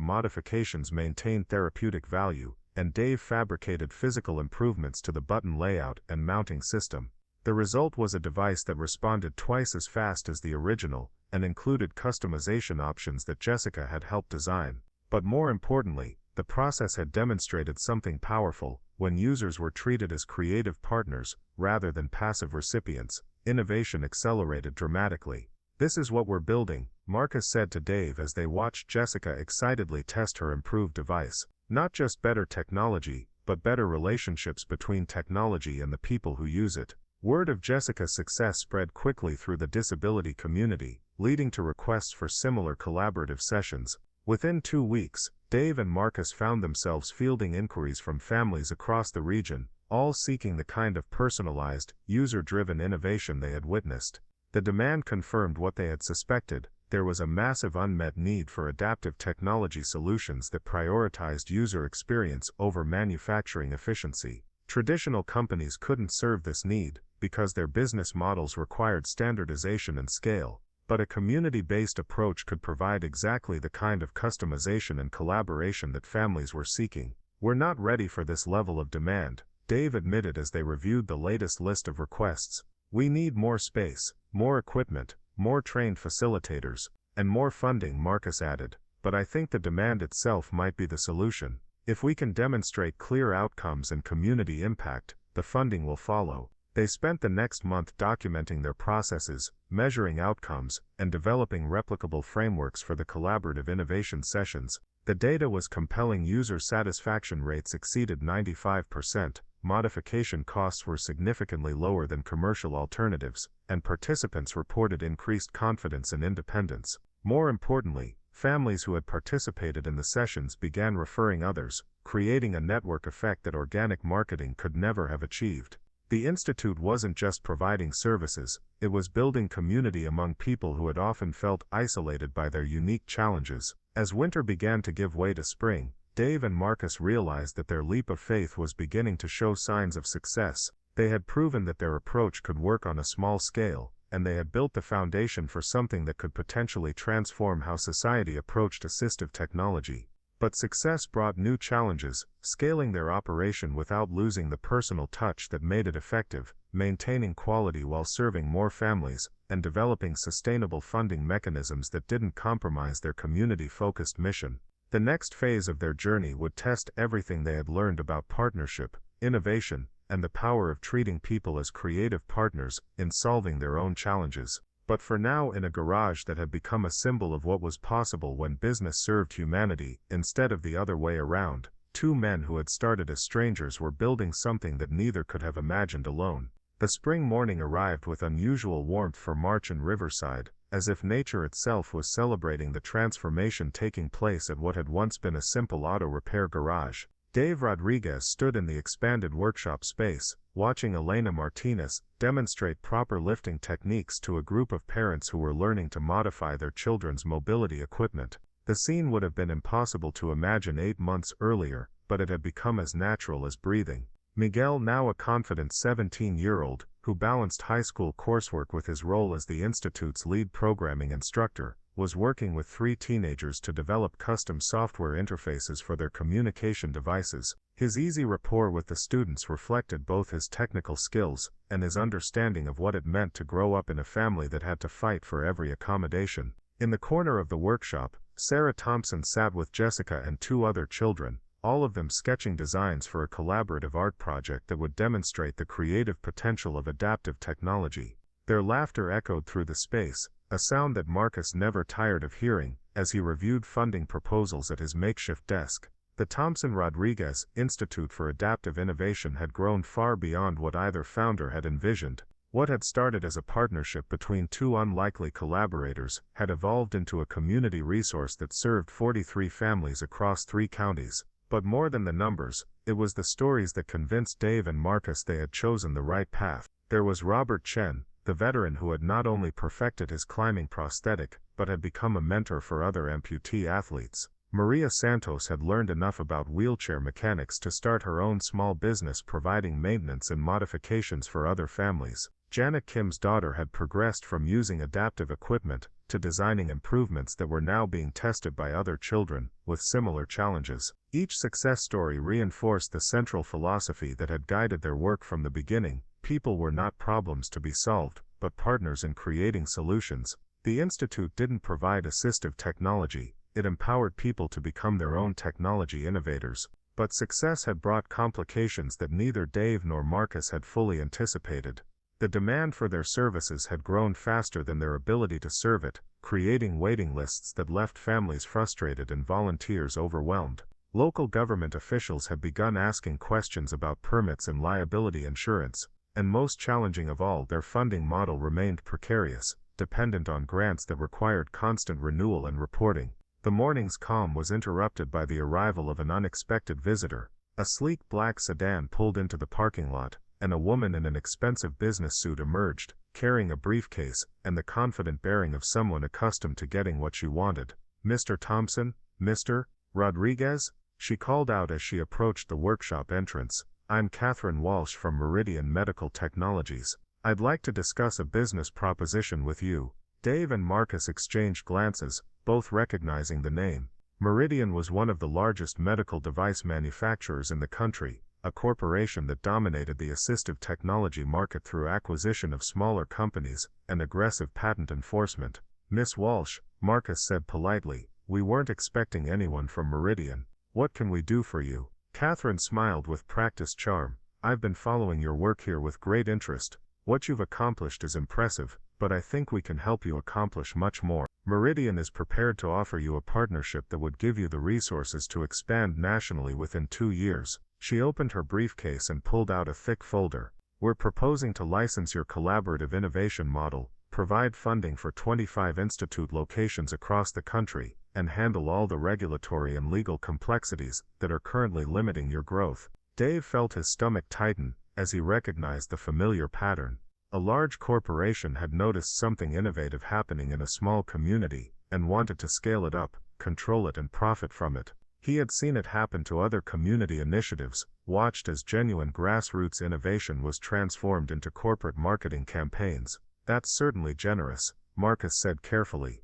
modifications maintained therapeutic value, and Dave fabricated physical improvements to the button layout and mounting system. The result was a device that responded twice as fast as the original, and included customization options that Jessica had helped design. But more importantly, the process had demonstrated something powerful. When users were treated as creative partners, rather than passive recipients, innovation accelerated dramatically. "This is what we're building," Marcus said to Dave as they watched Jessica excitedly test her improved device. "Not just better technology, but better relationships between technology and the people who use it." Word of Jessica's success spread quickly through the disability community, leading to requests for similar collaborative sessions. Within 2 weeks, Dave and Marcus found themselves fielding inquiries from families across the region, all seeking the kind of personalized, user-driven innovation they had witnessed. The demand confirmed what they had suspected. There was a massive unmet need for adaptive technology solutions that prioritized user experience over manufacturing efficiency. Traditional companies couldn't serve this need, because their business models required standardization and scale. But a community-based approach could provide exactly the kind of customization and collaboration that families were seeking. "We're not ready for this level of demand," Dave admitted as they reviewed the latest list of requests. "We need more space, more equipment, more trained facilitators, and more funding," Marcus added. "But I think the demand itself might be the solution. If we can demonstrate clear outcomes and community impact, the funding will follow." They spent the next month documenting their processes, measuring outcomes, and developing replicable frameworks for the collaborative innovation sessions. The data was compelling. User satisfaction rates exceeded 95%, modification costs were significantly lower than commercial alternatives, and participants reported increased confidence and independence. More importantly, families who had participated in the sessions began referring others, creating a network effect that organic marketing could never have achieved. The Institute wasn't just providing services, it was building community among people who had often felt isolated by their unique challenges. As winter began to give way to spring, Dave and Marcus realized that their leap of faith was beginning to show signs of success. They had proven that their approach could work on a small scale, and they had built the foundation for something that could potentially transform how society approached assistive technology. But success brought new challenges, scaling their operation without losing the personal touch that made it effective, maintaining quality while serving more families, and developing sustainable funding mechanisms that didn't compromise their community-focused mission. The next phase of their journey would test everything they had learned about partnership, innovation, and the power of treating people as creative partners in solving their own challenges. But for now, in a garage that had become a symbol of what was possible when business served humanity instead of the other way around, two men who had started as strangers were building something that neither could have imagined alone. The spring morning arrived with unusual warmth for March in Riverside, as if nature itself was celebrating the transformation taking place at what had once been a simple auto repair garage. Dave Rodriguez stood in the expanded workshop space, watching Elena Martinez demonstrate proper lifting techniques to a group of parents who were learning to modify their children's mobility equipment. The scene would have been impossible to imagine 8 months earlier, but it had become as natural as breathing. Miguel, now a confident 17-year-old, who balanced high school coursework with his role as the institute's lead programming instructor, was working with 3 teenagers to develop custom software interfaces for their communication devices. His easy rapport with the students reflected both his technical skills and his understanding of what it meant to grow up in a family that had to fight for every accommodation. In the corner of the workshop, Sarah Thompson sat with Jessica and 2 other children, all of them sketching designs for a collaborative art project that would demonstrate the creative potential of adaptive technology. Their laughter echoed through the space, a sound that Marcus never tired of hearing, as he reviewed funding proposals at his makeshift desk. The Thompson Rodriguez Institute for Adaptive Innovation had grown far beyond what either founder had envisioned. What had started as a partnership between 2 unlikely collaborators had evolved into a community resource that served 43 families across 3 counties. But more than the numbers, it was the stories that convinced Dave and Marcus they had chosen the right path. There was Robert Chen, the veteran who had not only perfected his climbing prosthetic, but had become a mentor for other amputee athletes. Maria Santos had learned enough about wheelchair mechanics to start her own small business providing maintenance and modifications for other families. Janet Kim's daughter had progressed from using adaptive equipment to designing improvements that were now being tested by other children with similar challenges. Each success story reinforced the central philosophy that had guided their work from the beginning: people were not problems to be solved, but partners in creating solutions. The Institute didn't provide assistive technology, it empowered people to become their own technology innovators. But success had brought complications that neither Dave nor Marcus had fully anticipated. The demand for their services had grown faster than their ability to serve it, creating waiting lists that left families frustrated and volunteers overwhelmed. Local government officials had begun asking questions about permits and liability insurance, and most challenging of all, their funding model remained precarious, dependent on grants that required constant renewal and reporting. The morning's calm was interrupted by the arrival of an unexpected visitor. A sleek black sedan pulled into the parking lot, and a woman in an expensive business suit emerged, carrying a briefcase and the confident bearing of someone accustomed to getting what she wanted. "Mr. Thompson, Mr. Rodriguez?" she called out as she approached the workshop entrance. "I'm Catherine Walsh from Meridian Medical Technologies. I'd like to discuss a business proposition with you." Dave and Marcus exchanged glances, both recognizing the name. Meridian was one of the largest medical device manufacturers in the country, a corporation that dominated the assistive technology market through acquisition of smaller companies and aggressive patent enforcement. "Miss Walsh," Marcus said politely, "we weren't expecting anyone from Meridian. What can we do for you?" Catherine smiled with practiced charm. "I've been following your work here with great interest. What you've accomplished is impressive, but I think we can help you accomplish much more. Meridian is prepared to offer you a partnership that would give you the resources to expand nationally within 2 years. She opened her briefcase and pulled out a thick folder. "We're proposing to license your collaborative innovation model, provide funding for 25 institute locations across the country, and handle all the regulatory and legal complexities that are currently limiting your growth." Dave felt his stomach tighten as he recognized the familiar pattern. A large corporation had noticed something innovative happening in a small community and wanted to scale it up, control it, and profit from it. He had seen it happen to other community initiatives, watched as genuine grassroots innovation was transformed into corporate marketing campaigns. "That's certainly generous," Marcus said carefully.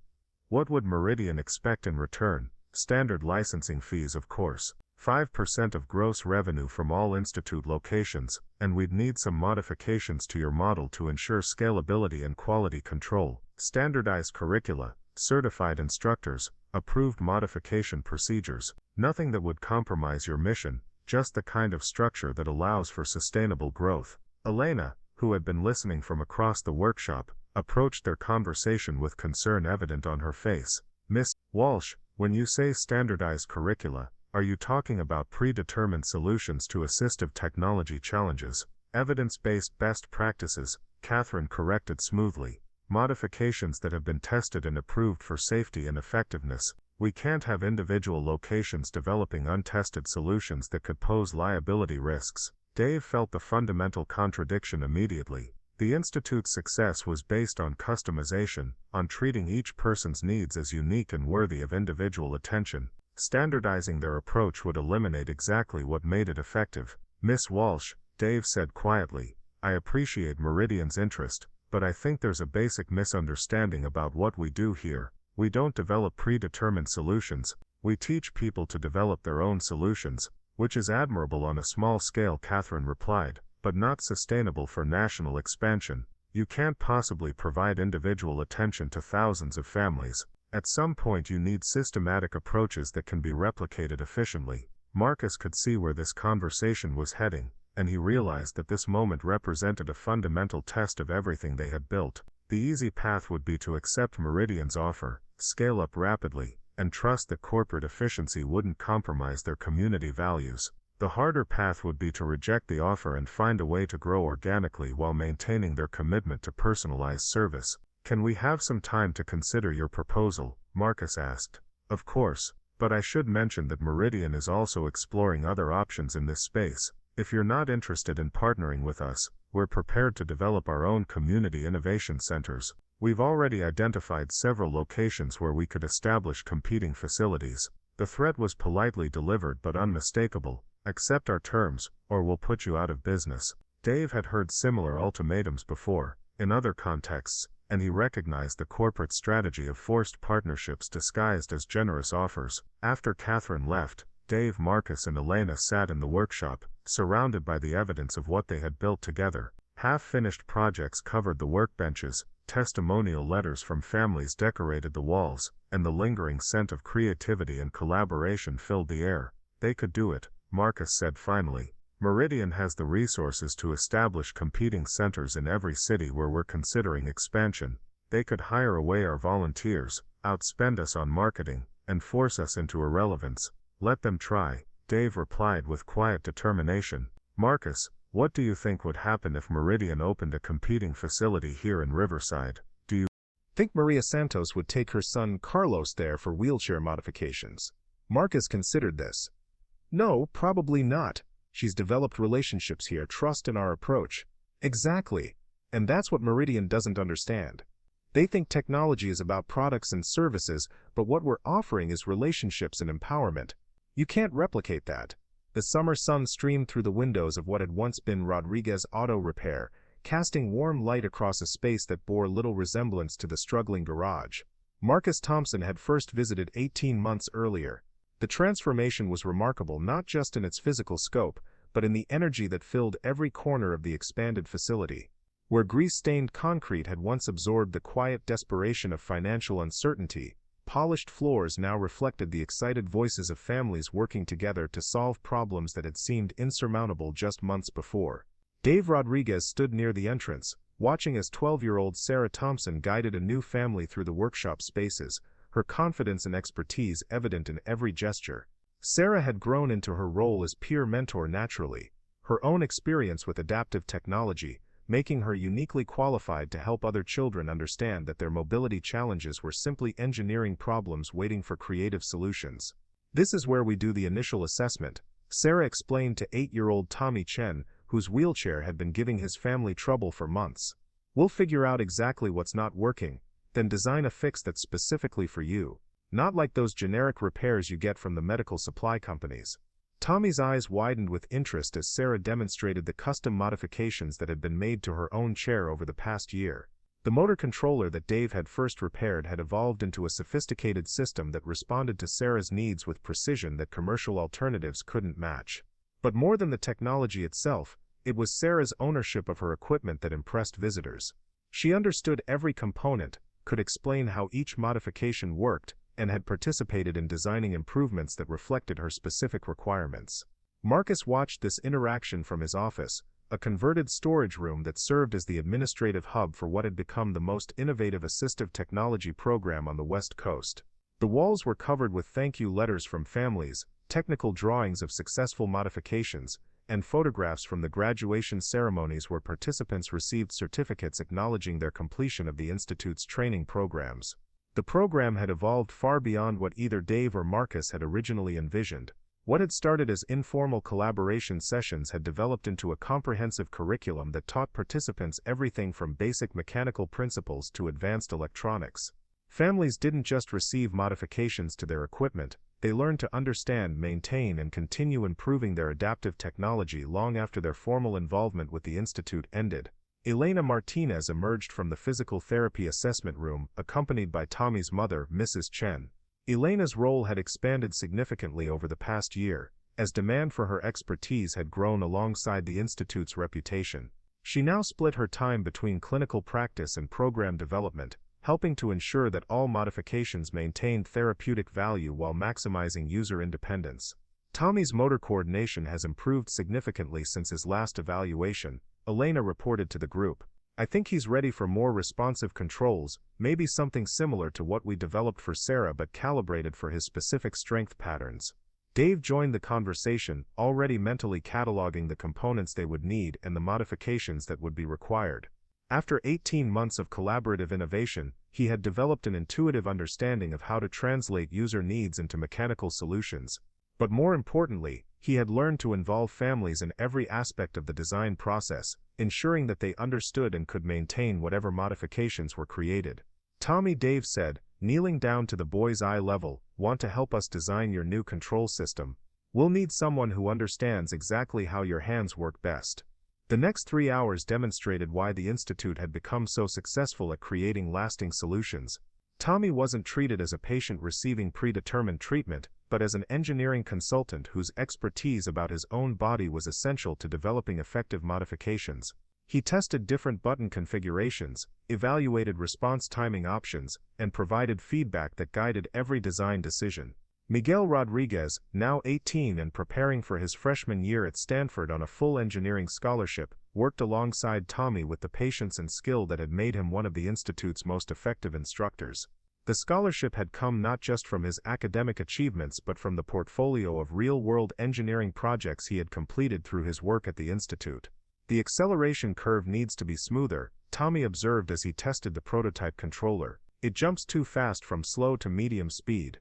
"What would Meridian expect in return?" "Standard licensing fees, of course. 5% of gross revenue from all institute locations, and we'd need some modifications to your model to ensure scalability and quality control. Standardized curricula, certified instructors, approved modification procedures. Nothing that would compromise your mission, just the kind of structure that allows for sustainable growth." Elena, who had been listening from across the workshop, approached their conversation with concern evident on her face. "Miss Walsh, when you say standardized curricula, Are you talking about predetermined solutions to assistive technology challenges? Evidence-based best practices, Catherine corrected smoothly. Modifications that have been tested and approved for safety and effectiveness. We can't have individual locations developing untested solutions that could pose liability risks. Dave felt the fundamental contradiction immediately. The Institute's success was based on customization, on treating each person's needs as unique and worthy of individual attention. Standardizing their approach would eliminate exactly what made it effective. Miss Walsh, Dave said quietly, I appreciate Meridian's interest, but I think there's a basic misunderstanding about what we do here. We don't develop predetermined solutions, we teach people to develop their own solutions, which is admirable on a small scale, Catherine replied, but not sustainable for national expansion. You can't possibly provide individual attention to thousands of families. At some point you need systematic approaches that can be replicated efficiently. Marcus could see where this conversation was heading, and he realized that this moment represented a fundamental test of everything they had built. The easy path would be to accept Meridian's offer, scale up rapidly, and trust that corporate efficiency wouldn't compromise their community values. The harder path would be to reject the offer and find a way to grow organically while maintaining their commitment to personalized service. Can we have some time to consider your proposal? Marcus asked. Of course, but I should mention that Meridian is also exploring other options in this space. If you're not interested in partnering with us, we're prepared to develop our own community innovation centers. We've already identified several locations where we could establish competing facilities. The threat was politely delivered but unmistakable. Accept our terms, or we'll put you out of business. Dave had heard similar ultimatums before, in other contexts, and he recognized the corporate strategy of forced partnerships disguised as generous offers. After Catherine left, Dave, Marcus, and Elena sat in the workshop, surrounded by the evidence of what they had built together. Half-finished projects covered the workbenches, testimonial letters from families decorated the walls, and the lingering scent of creativity and collaboration filled the air. They could do it, Marcus said finally. Meridian has the resources to establish competing centers in every city where we're considering expansion. They could hire away our volunteers, outspend us on marketing, and force us into irrelevance. Let them try, Dave replied with quiet determination. Marcus, what do you think would happen if Meridian opened a competing facility here in Riverside? Do you Think Maria Santos would take her son Carlos there for wheelchair modifications? Marcus considered this. No, probably not. She's developed relationships here, trust in our approach. Exactly. And that's what Meridian doesn't understand. They think technology is about products and services, but what we're offering is relationships and empowerment. You can't replicate that. The summer sun streamed through the windows of what had once been Rodriguez Auto Repair, casting warm light across a space that bore little resemblance to the struggling garage. Marcus Thompson had first visited 18 months earlier. The transformation was remarkable not just in its physical scope, but in the energy that filled every corner of the expanded facility. Where grease-stained concrete had once absorbed the quiet desperation of financial uncertainty, polished floors now reflected the excited voices of families working together to solve problems that had seemed insurmountable just months before. Dave Rodriguez stood near the entrance, watching as 12-year-old Sarah Thompson guided a new family through the workshop spaces, her confidence and expertise evident in every gesture. Sarah had grown into her role as peer mentor naturally, her own experience with adaptive technology, making her uniquely qualified to help other children understand that their mobility challenges were simply engineering problems waiting for creative solutions. This is where we do the initial assessment, Sarah explained to 8-year-old Tommy Chen, whose wheelchair had been giving his family trouble for months. We'll figure out exactly what's not working, then design a fix that's specifically for you. Not like those generic repairs you get from the medical supply companies. Tommy's eyes widened with interest as Sarah demonstrated the custom modifications that had been made to her own chair over the past year. The motor controller that Dave had first repaired had evolved into a sophisticated system that responded to Sarah's needs with precision that commercial alternatives couldn't match. But more than the technology itself, it was Sarah's ownership of her equipment that impressed visitors. She understood every component, could explain how each modification worked, and had participated in designing improvements that reflected her specific requirements. Marcus watched this interaction from his office, a converted storage room that served as the administrative hub for what had become the most innovative assistive technology program on the West Coast. The walls were covered with thank you letters from families, technical drawings of successful modifications, and photographs from the graduation ceremonies where participants received certificates acknowledging their completion of the Institute's training programs. The program had evolved far beyond what either Dave or Marcus had originally envisioned. What had started as informal collaboration sessions had developed into a comprehensive curriculum that taught participants everything from basic mechanical principles to advanced electronics. Families didn't just receive modifications to their equipment, they learned to understand, maintain, and continue improving their adaptive technology long after their formal involvement with the Institute ended. Elena Martinez emerged from the physical therapy assessment room, accompanied by Tommy's mother, Mrs. Chen. Elena's role had expanded significantly over the past year, as demand for her expertise had grown alongside the Institute's reputation. She now split her time between clinical practice and program development, helping to ensure that all modifications maintained therapeutic value while maximizing user independence. Tommy's motor coordination has improved significantly since his last evaluation, Elena reported to the group. I think he's ready for more responsive controls, maybe something similar to what we developed for Sarah but calibrated for his specific strength patterns. Dave joined the conversation, already mentally cataloging the components they would need and the modifications that would be required. After 18 months of collaborative innovation, he had developed an intuitive understanding of how to translate user needs into mechanical solutions. But more importantly, he had learned to involve families in every aspect of the design process, ensuring that they understood and could maintain whatever modifications were created. Tommy, Dave said, kneeling down to the boy's eye level, "Want to help us design your new control system? We'll need someone who understands exactly how your hands work best." The next 3 hours demonstrated why the Institute had become so successful at creating lasting solutions. Tommy wasn't treated as a patient receiving predetermined treatment, but as an engineering consultant whose expertise about his own body was essential to developing effective modifications. He tested different button configurations, evaluated response timing options, and provided feedback that guided every design decision. Miguel Rodriguez, now 18 and preparing for his freshman year at Stanford on a full engineering scholarship, worked alongside Tommy with the patience and skill that had made him one of the Institute's most effective instructors. The scholarship had come not just from his academic achievements but from the portfolio of real-world engineering projects he had completed through his work at the Institute. The acceleration curve needs to be smoother, Tommy observed as he tested the prototype controller. It jumps too fast from slow to medium speed.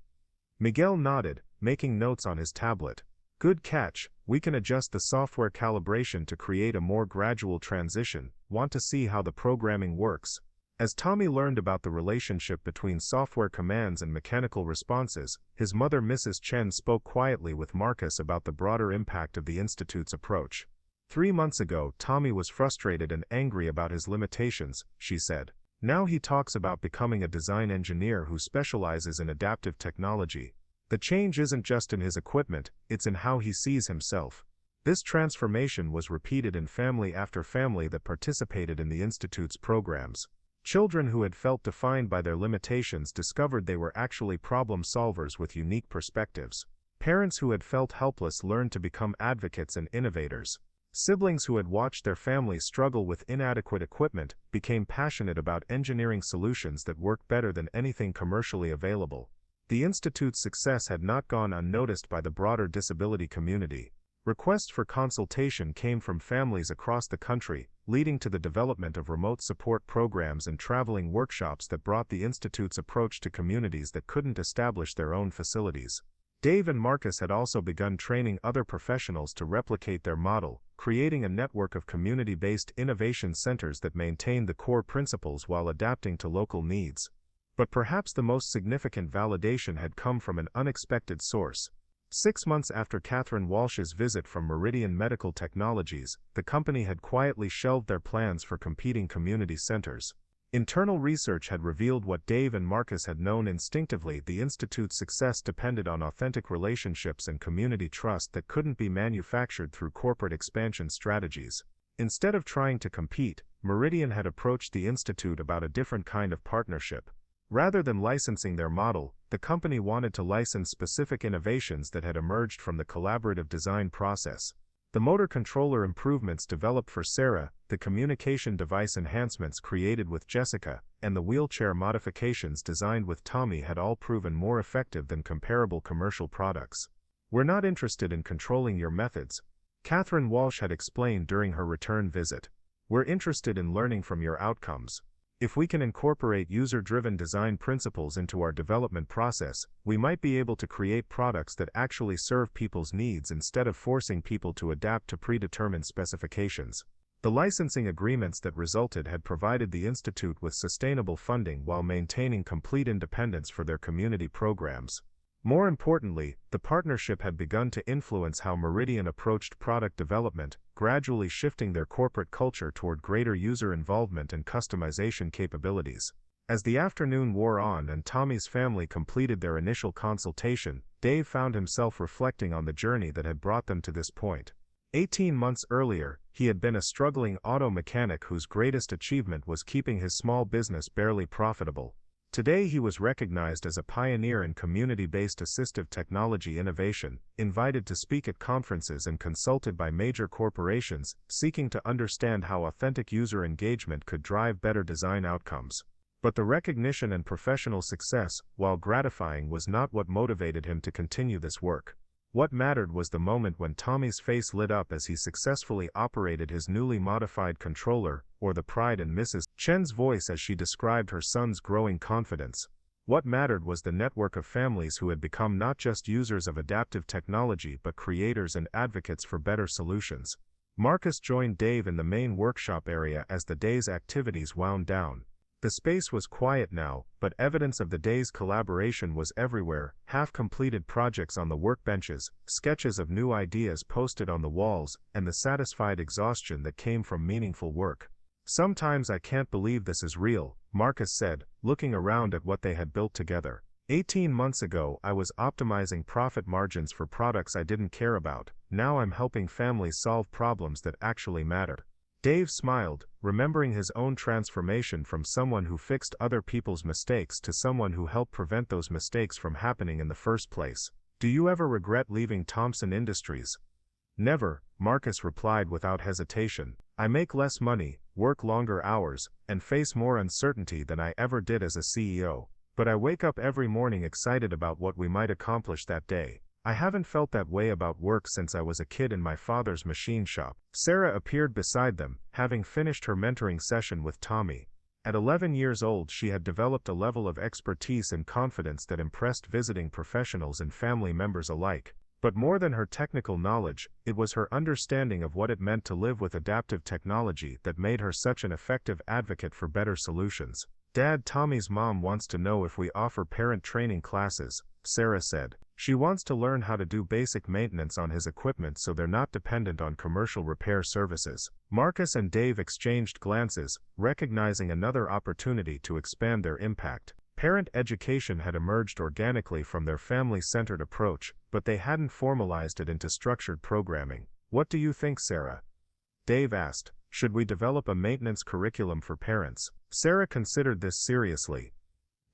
Miguel nodded, making notes on his tablet. Good catch, we can adjust the software calibration to create a more gradual transition. Want to see how the programming works? As Tommy learned about the relationship between software commands and mechanical responses, his mother Mrs. Chen spoke quietly with Marcus about the broader impact of the Institute's approach. 3 months ago, Tommy was frustrated and angry about his limitations, she said. Now he talks about becoming a design engineer who specializes in adaptive technology. The change isn't just in his equipment, it's in how he sees himself. This transformation was repeated in family after family that participated in the Institute's programs. Children who had felt defined by their limitations discovered they were actually problem solvers with unique perspectives. Parents who had felt helpless learned to become advocates and innovators. Siblings who had watched their families struggle with inadequate equipment became passionate about engineering solutions that worked better than anything commercially available. The Institute's success had not gone unnoticed by the broader disability community. Requests for consultation came from families across the country, leading to the development of remote support programs and traveling workshops that brought the Institute's approach to communities that couldn't establish their own facilities. Dave and Marcus had also begun training other professionals to replicate their model, creating a network of community-based innovation centers that maintained the core principles while adapting to local needs. But perhaps the most significant validation had come from an unexpected source. 6 months after Catherine Walsh's visit from Meridian Medical Technologies, the company had quietly shelved their plans for competing community centers. Internal research had revealed what Dave and Marcus had known instinctively: the Institute's success depended on authentic relationships and community trust that couldn't be manufactured through corporate expansion strategies. Instead of trying to compete, Meridian had approached the Institute about a different kind of partnership. Rather than licensing their model, the company wanted to license specific innovations that had emerged from the collaborative design process. The motor controller improvements developed for Sarah, the communication device enhancements created with Jessica, and the wheelchair modifications designed with Tommy had all proven more effective than comparable commercial products. "We're not interested in controlling your methods," Catherine Walsh had explained during her return visit. "We're interested in learning from your outcomes. If we can incorporate user-driven design principles into our development process, we might be able to create products that actually serve people's needs instead of forcing people to adapt to predetermined specifications." The licensing agreements that resulted had provided the Institute with sustainable funding while maintaining complete independence for their community programs. More importantly, the partnership had begun to influence how Meridian approached product development, gradually shifting their corporate culture toward greater user involvement and customization capabilities. As the afternoon wore on and Tommy's family completed their initial consultation, Dave found himself reflecting on the journey that had brought them to this point. 18 months earlier, he had been a struggling auto mechanic whose greatest achievement was keeping his small business barely profitable. Today he was recognized as a pioneer in community-based assistive technology innovation, invited to speak at conferences and consulted by major corporations, seeking to understand how authentic user engagement could drive better design outcomes. But the recognition and professional success, while gratifying, was not what motivated him to continue this work. What mattered was the moment when Tommy's face lit up as he successfully operated his newly modified controller, or the pride in Mrs. Chen's voice as she described her son's growing confidence. What mattered was the network of families who had become not just users of adaptive technology but creators and advocates for better solutions. Marcus joined Dave in the main workshop area as the day's activities wound down. The space was quiet now, but evidence of the day's collaboration was everywhere: half-completed projects on the workbenches, sketches of new ideas posted on the walls, and the satisfied exhaustion that came from meaningful work. "Sometimes I can't believe this is real," Marcus said, looking around at what they had built together. 18 months ago I was optimizing profit margins for products I didn't care about. Now I'm helping families solve problems that actually matter." Dave smiled, remembering his own transformation from someone who fixed other people's mistakes to someone who helped prevent those mistakes from happening in the first place. "Do you ever regret leaving Thompson Industries?" "Never," Marcus replied without hesitation. "I make less money, work longer hours, and face more uncertainty than I ever did as a CEO. But I wake up every morning excited about what we might accomplish that day. I haven't felt that way about work since I was a kid in my father's machine shop." Sarah appeared beside them, having finished her mentoring session with Tommy. At 11 years old she had developed a level of expertise and confidence that impressed visiting professionals and family members alike. But more than her technical knowledge, it was her understanding of what it meant to live with adaptive technology that made her such an effective advocate for better solutions. "Dad, Tommy's mom wants to know if we offer parent training classes," Sarah said. "She wants to learn how to do basic maintenance on his equipment so they're not dependent on commercial repair services." Marcus and Dave exchanged glances, recognizing another opportunity to expand their impact. Parent education had emerged organically from their family-centered approach, but they hadn't formalized it into structured programming. "What do you think, Sarah?" Dave asked. "Should we develop a maintenance curriculum for parents?" Sarah considered this seriously.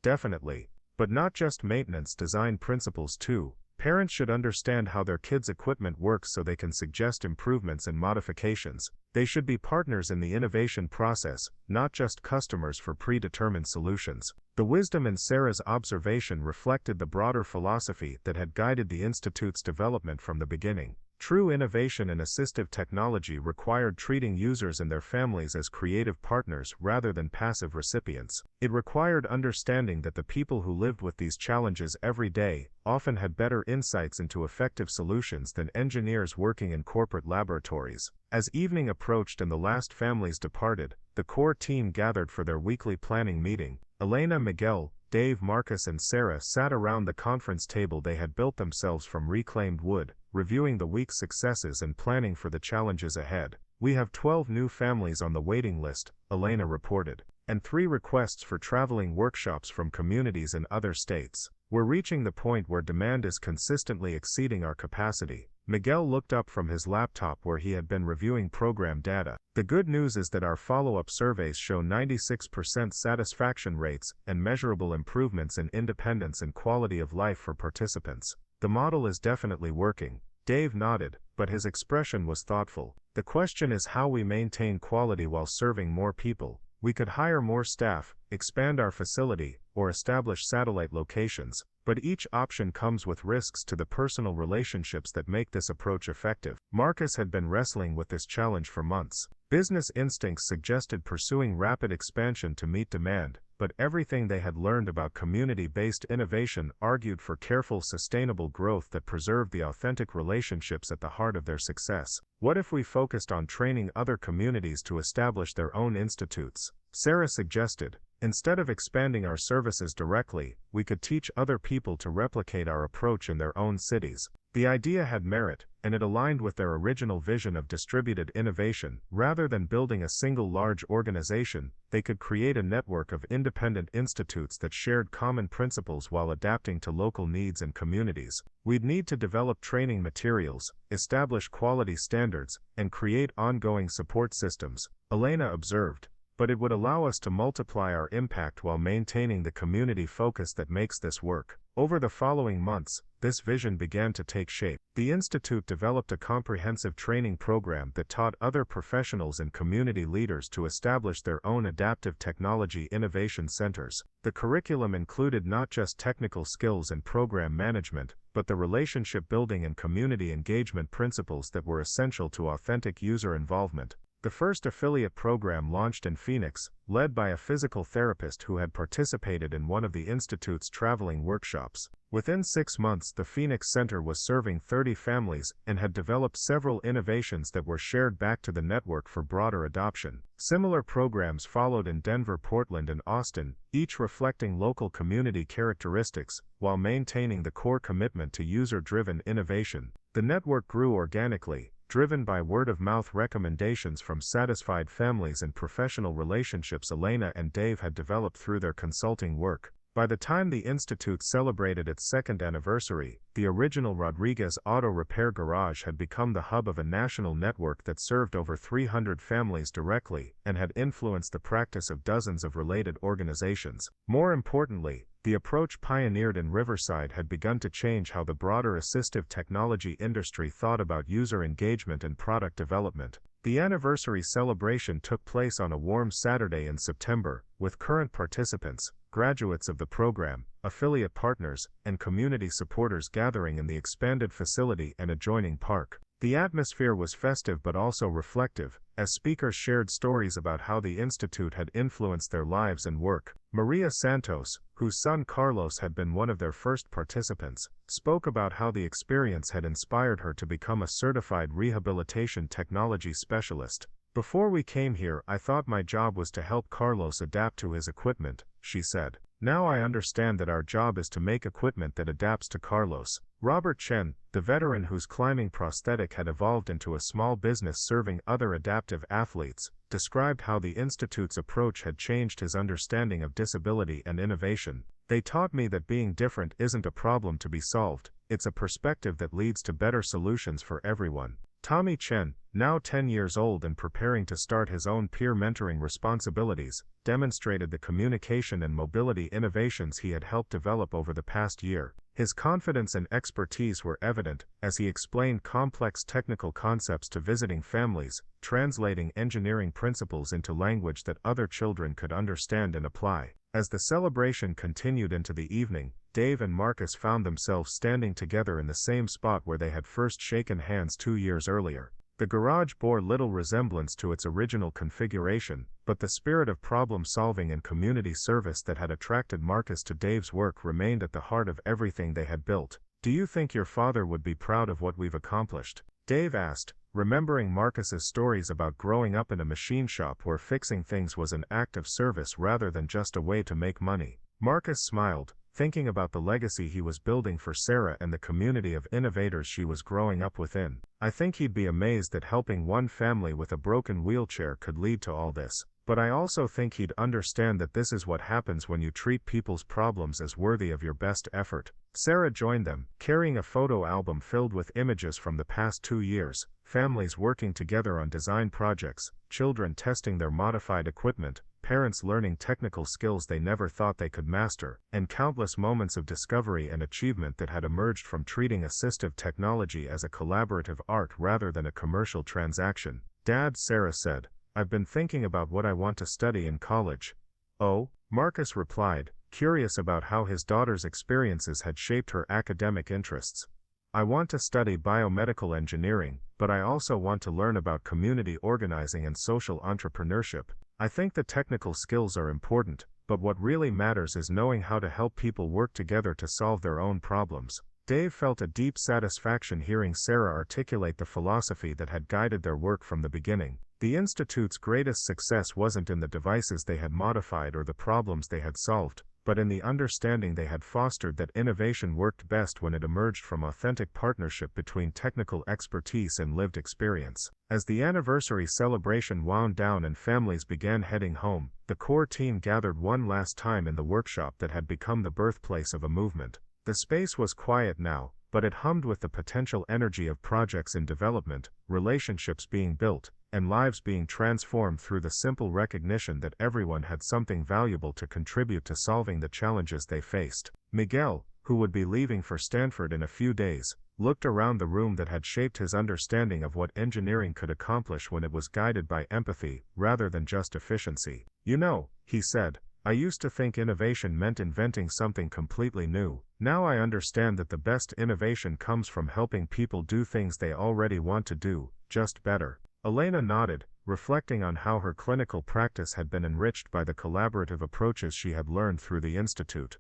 "Definitely. But not just maintenance, design principles too. Parents should understand how their kids' equipment works so they can suggest improvements and modifications. They should be partners in the innovation process, not just customers for predetermined solutions." The wisdom in Sarah's observation reflected the broader philosophy that had guided the Institute's development from the beginning. True innovation in assistive technology required treating users and their families as creative partners rather than passive recipients. It required understanding that the people who lived with these challenges every day often had better insights into effective solutions than engineers working in corporate laboratories. As evening approached and the last families departed, the core team gathered for their weekly planning meeting. Elena, Miguel, Dave, Marcus and Sarah sat around the conference table they had built themselves from reclaimed wood, reviewing the week's successes and planning for the challenges ahead. "We have 12 new families on the waiting list," Elena reported, "and 3 requests for traveling workshops from communities in other states. We're reaching the point where demand is consistently exceeding our capacity." Miguel looked up from his laptop where he had been reviewing program data. "The good news is that our follow-up surveys show 96% satisfaction rates and measurable improvements in independence and quality of life for participants. The model is definitely working." Dave nodded, but his expression was thoughtful. The question is how we maintain quality while serving more people. We could hire more staff, expand our facility, or establish satellite locations, but each option comes with risks to the personal relationships that make this approach effective. Marcus had been wrestling with this challenge for months. Business instincts suggested pursuing rapid expansion to meet demand, but everything they had learned about community-based innovation argued for careful, sustainable growth that preserved the authentic relationships at the heart of their success. What if we focused on training other communities to establish their own institutes? Sarah suggested. Instead of expanding our services directly, we could teach other people to replicate our approach in their own cities. The idea had merit, and it aligned with their original vision of distributed innovation. Rather than building a single large organization, they could create a network of independent institutes that shared common principles while adapting to local needs and communities. We'd need to develop training materials, establish quality standards, and create ongoing support systems, Elena observed. But it would allow us to multiply our impact while maintaining the community focus that makes this work. Over the following months, this vision began to take shape. The Institute developed a comprehensive training program that taught other professionals and community leaders to establish their own adaptive technology innovation centers. The curriculum included not just technical skills and program management, but the relationship building and community engagement principles that were essential to authentic user involvement. The first affiliate program launched in Phoenix, led by a physical therapist who had participated in one of the Institute's traveling workshops. Within 6 months, the Phoenix Center was serving 30 families and had developed several innovations that were shared back to the network for broader adoption. Similar programs followed in Denver, Portland, and Austin, each reflecting local community characteristics, while maintaining the core commitment to user-driven innovation. The network grew organically, driven by word-of-mouth recommendations from satisfied families and professional relationships Elena and Dave had developed through their consulting work. By the time the Institute celebrated its second anniversary, the original Rodriguez Auto Repair Garage had become the hub of a national network that served over 300 families directly and had influenced the practice of dozens of related organizations. More importantly, the approach pioneered in Riverside had begun to change how the broader assistive technology industry thought about user engagement and product development. The anniversary celebration took place on a warm Saturday in September, with current participants, graduates of the program, affiliate partners, and community supporters gathering in the expanded facility and adjoining park. The atmosphere was festive but also reflective, as speakers shared stories about how the Institute had influenced their lives and work. Maria Santos, whose son Carlos had been one of their first participants, spoke about how the experience had inspired her to become a certified rehabilitation technology specialist. "Before we came here, I thought my job was to help Carlos adapt to his equipment," she said. "Now I understand that our job is to make equipment that adapts to Carlos." Robert Chen, the veteran whose climbing prosthetic had evolved into a small business serving other adaptive athletes, described how the Institute's approach had changed his understanding of disability and innovation. "They taught me that being different isn't a problem to be solved, it's a perspective that leads to better solutions for everyone." Tommy Chen, now 10 years old and preparing to start his own peer mentoring responsibilities, demonstrated the communication and mobility innovations he had helped develop over the past year. His confidence and expertise were evident as he explained complex technical concepts to visiting families, translating engineering principles into language that other children could understand and apply. As the celebration continued into the evening, Dave and Marcus found themselves standing together in the same spot where they had first shaken hands 2 years earlier. The garage bore little resemblance to its original configuration, but the spirit of problem-solving and community service that had attracted Marcus to Dave's work remained at the heart of everything they had built. "Do you think your father would be proud of what we've accomplished?" Dave asked, remembering Marcus's stories about growing up in a machine shop where fixing things was an act of service rather than just a way to make money. Marcus smiled, thinking about the legacy he was building for Sarah and the community of innovators she was growing up within. "I think he'd be amazed that helping one family with a broken wheelchair could lead to all this. But I also think he'd understand that this is what happens when you treat people's problems as worthy of your best effort." Sarah joined them, carrying a photo album filled with images from the past 2 years, families working together on design projects, children testing their modified equipment, parents learning technical skills they never thought they could master, and countless moments of discovery and achievement that had emerged from treating assistive technology as a collaborative art rather than a commercial transaction. "Dad," Sarah said, "I've been thinking about what I want to study in college." "Oh?" Marcus replied, curious about how his daughter's experiences had shaped her academic interests. "I want to study biomedical engineering, but I also want to learn about community organizing and social entrepreneurship. I think the technical skills are important, but what really matters is knowing how to help people work together to solve their own problems." Dave felt a deep satisfaction hearing Sarah articulate the philosophy that had guided their work from the beginning. The Institute's greatest success wasn't in the devices they had modified or the problems they had solved, but in the understanding they had fostered that innovation worked best when it emerged from authentic partnership between technical expertise and lived experience. As the anniversary celebration wound down and families began heading home, the core team gathered one last time in the workshop that had become the birthplace of a movement. The space was quiet now, but it hummed with the potential energy of projects in development, relationships being built, and lives being transformed through the simple recognition that everyone had something valuable to contribute to solving the challenges they faced. Miguel, who would be leaving for Stanford in a few days, looked around the room that had shaped his understanding of what engineering could accomplish when it was guided by empathy, rather than just efficiency. "You know," he said, "I used to think innovation meant inventing something completely new. Now I understand that the best innovation comes from helping people do things they already want to do, just better." Elena nodded, reflecting on how her clinical practice had been enriched by the collaborative approaches she had learned through the Institute.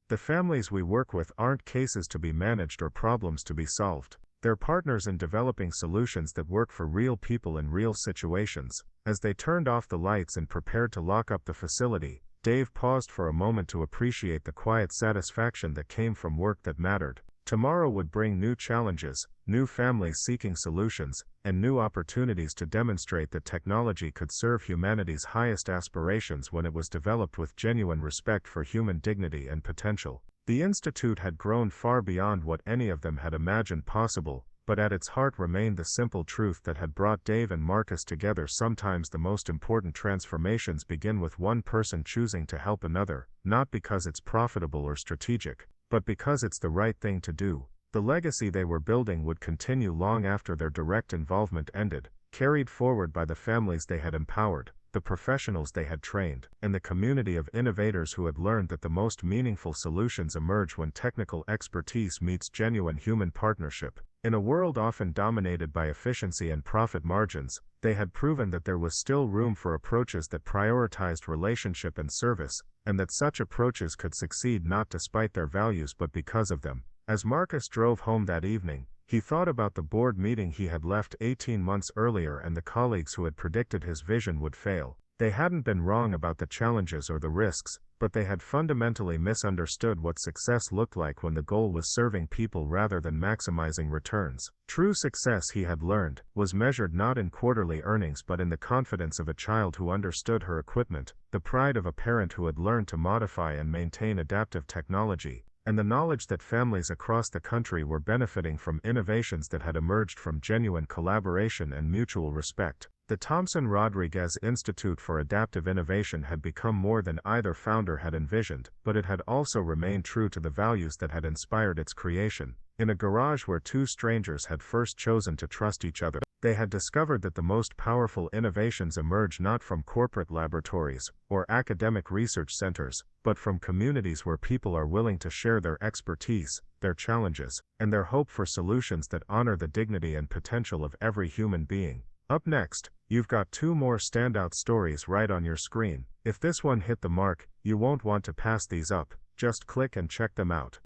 "The families we work with aren't cases to be managed or problems to be solved. They're partners in developing solutions that work for real people in real situations." As they turned off the lights and prepared to lock up the facility, Dave paused for a moment to appreciate the quiet satisfaction that came from work that mattered. Tomorrow would bring new challenges, new families seeking solutions, and new opportunities to demonstrate that technology could serve humanity's highest aspirations when it was developed with genuine respect for human dignity and potential. The Institute had grown far beyond what any of them had imagined possible, but at its heart remained the simple truth that had brought Dave and Marcus together. Sometimes the most important transformations begin with one person choosing to help another, not because it's profitable or strategic, but because it's the right thing to do. The legacy they were building would continue long after their direct involvement ended, carried forward by the families they had empowered, the professionals they had trained, and the community of innovators who had learned that the most meaningful solutions emerge when technical expertise meets genuine human partnership. In a world often dominated by efficiency and profit margins, they had proven that there was still room for approaches that prioritized relationship and service, and that such approaches could succeed not despite their values but because of them. As Marcus drove home that evening, he thought about the board meeting he had left 18 months earlier and the colleagues who had predicted his vision would fail. They hadn't been wrong about the challenges or the risks, but they had fundamentally misunderstood what success looked like when the goal was serving people rather than maximizing returns. True success, he had learned, was measured not in quarterly earnings but in the confidence of a child who understood her equipment, the pride of a parent who had learned to modify and maintain adaptive technology, and the knowledge that families across the country were benefiting from innovations that had emerged from genuine collaboration and mutual respect. The Thompson Rodriguez Institute for Adaptive Innovation had become more than either founder had envisioned, but it had also remained true to the values that had inspired its creation. In a garage where two strangers had first chosen to trust each other, they had discovered that the most powerful innovations emerge not from corporate laboratories or academic research centers, but from communities where people are willing to share their expertise, their challenges, and their hope for solutions that honor the dignity and potential of every human being. Up next, you've got two more standout stories right on your screen. If this one hit the mark, you won't want to pass these up. Just click and check them out.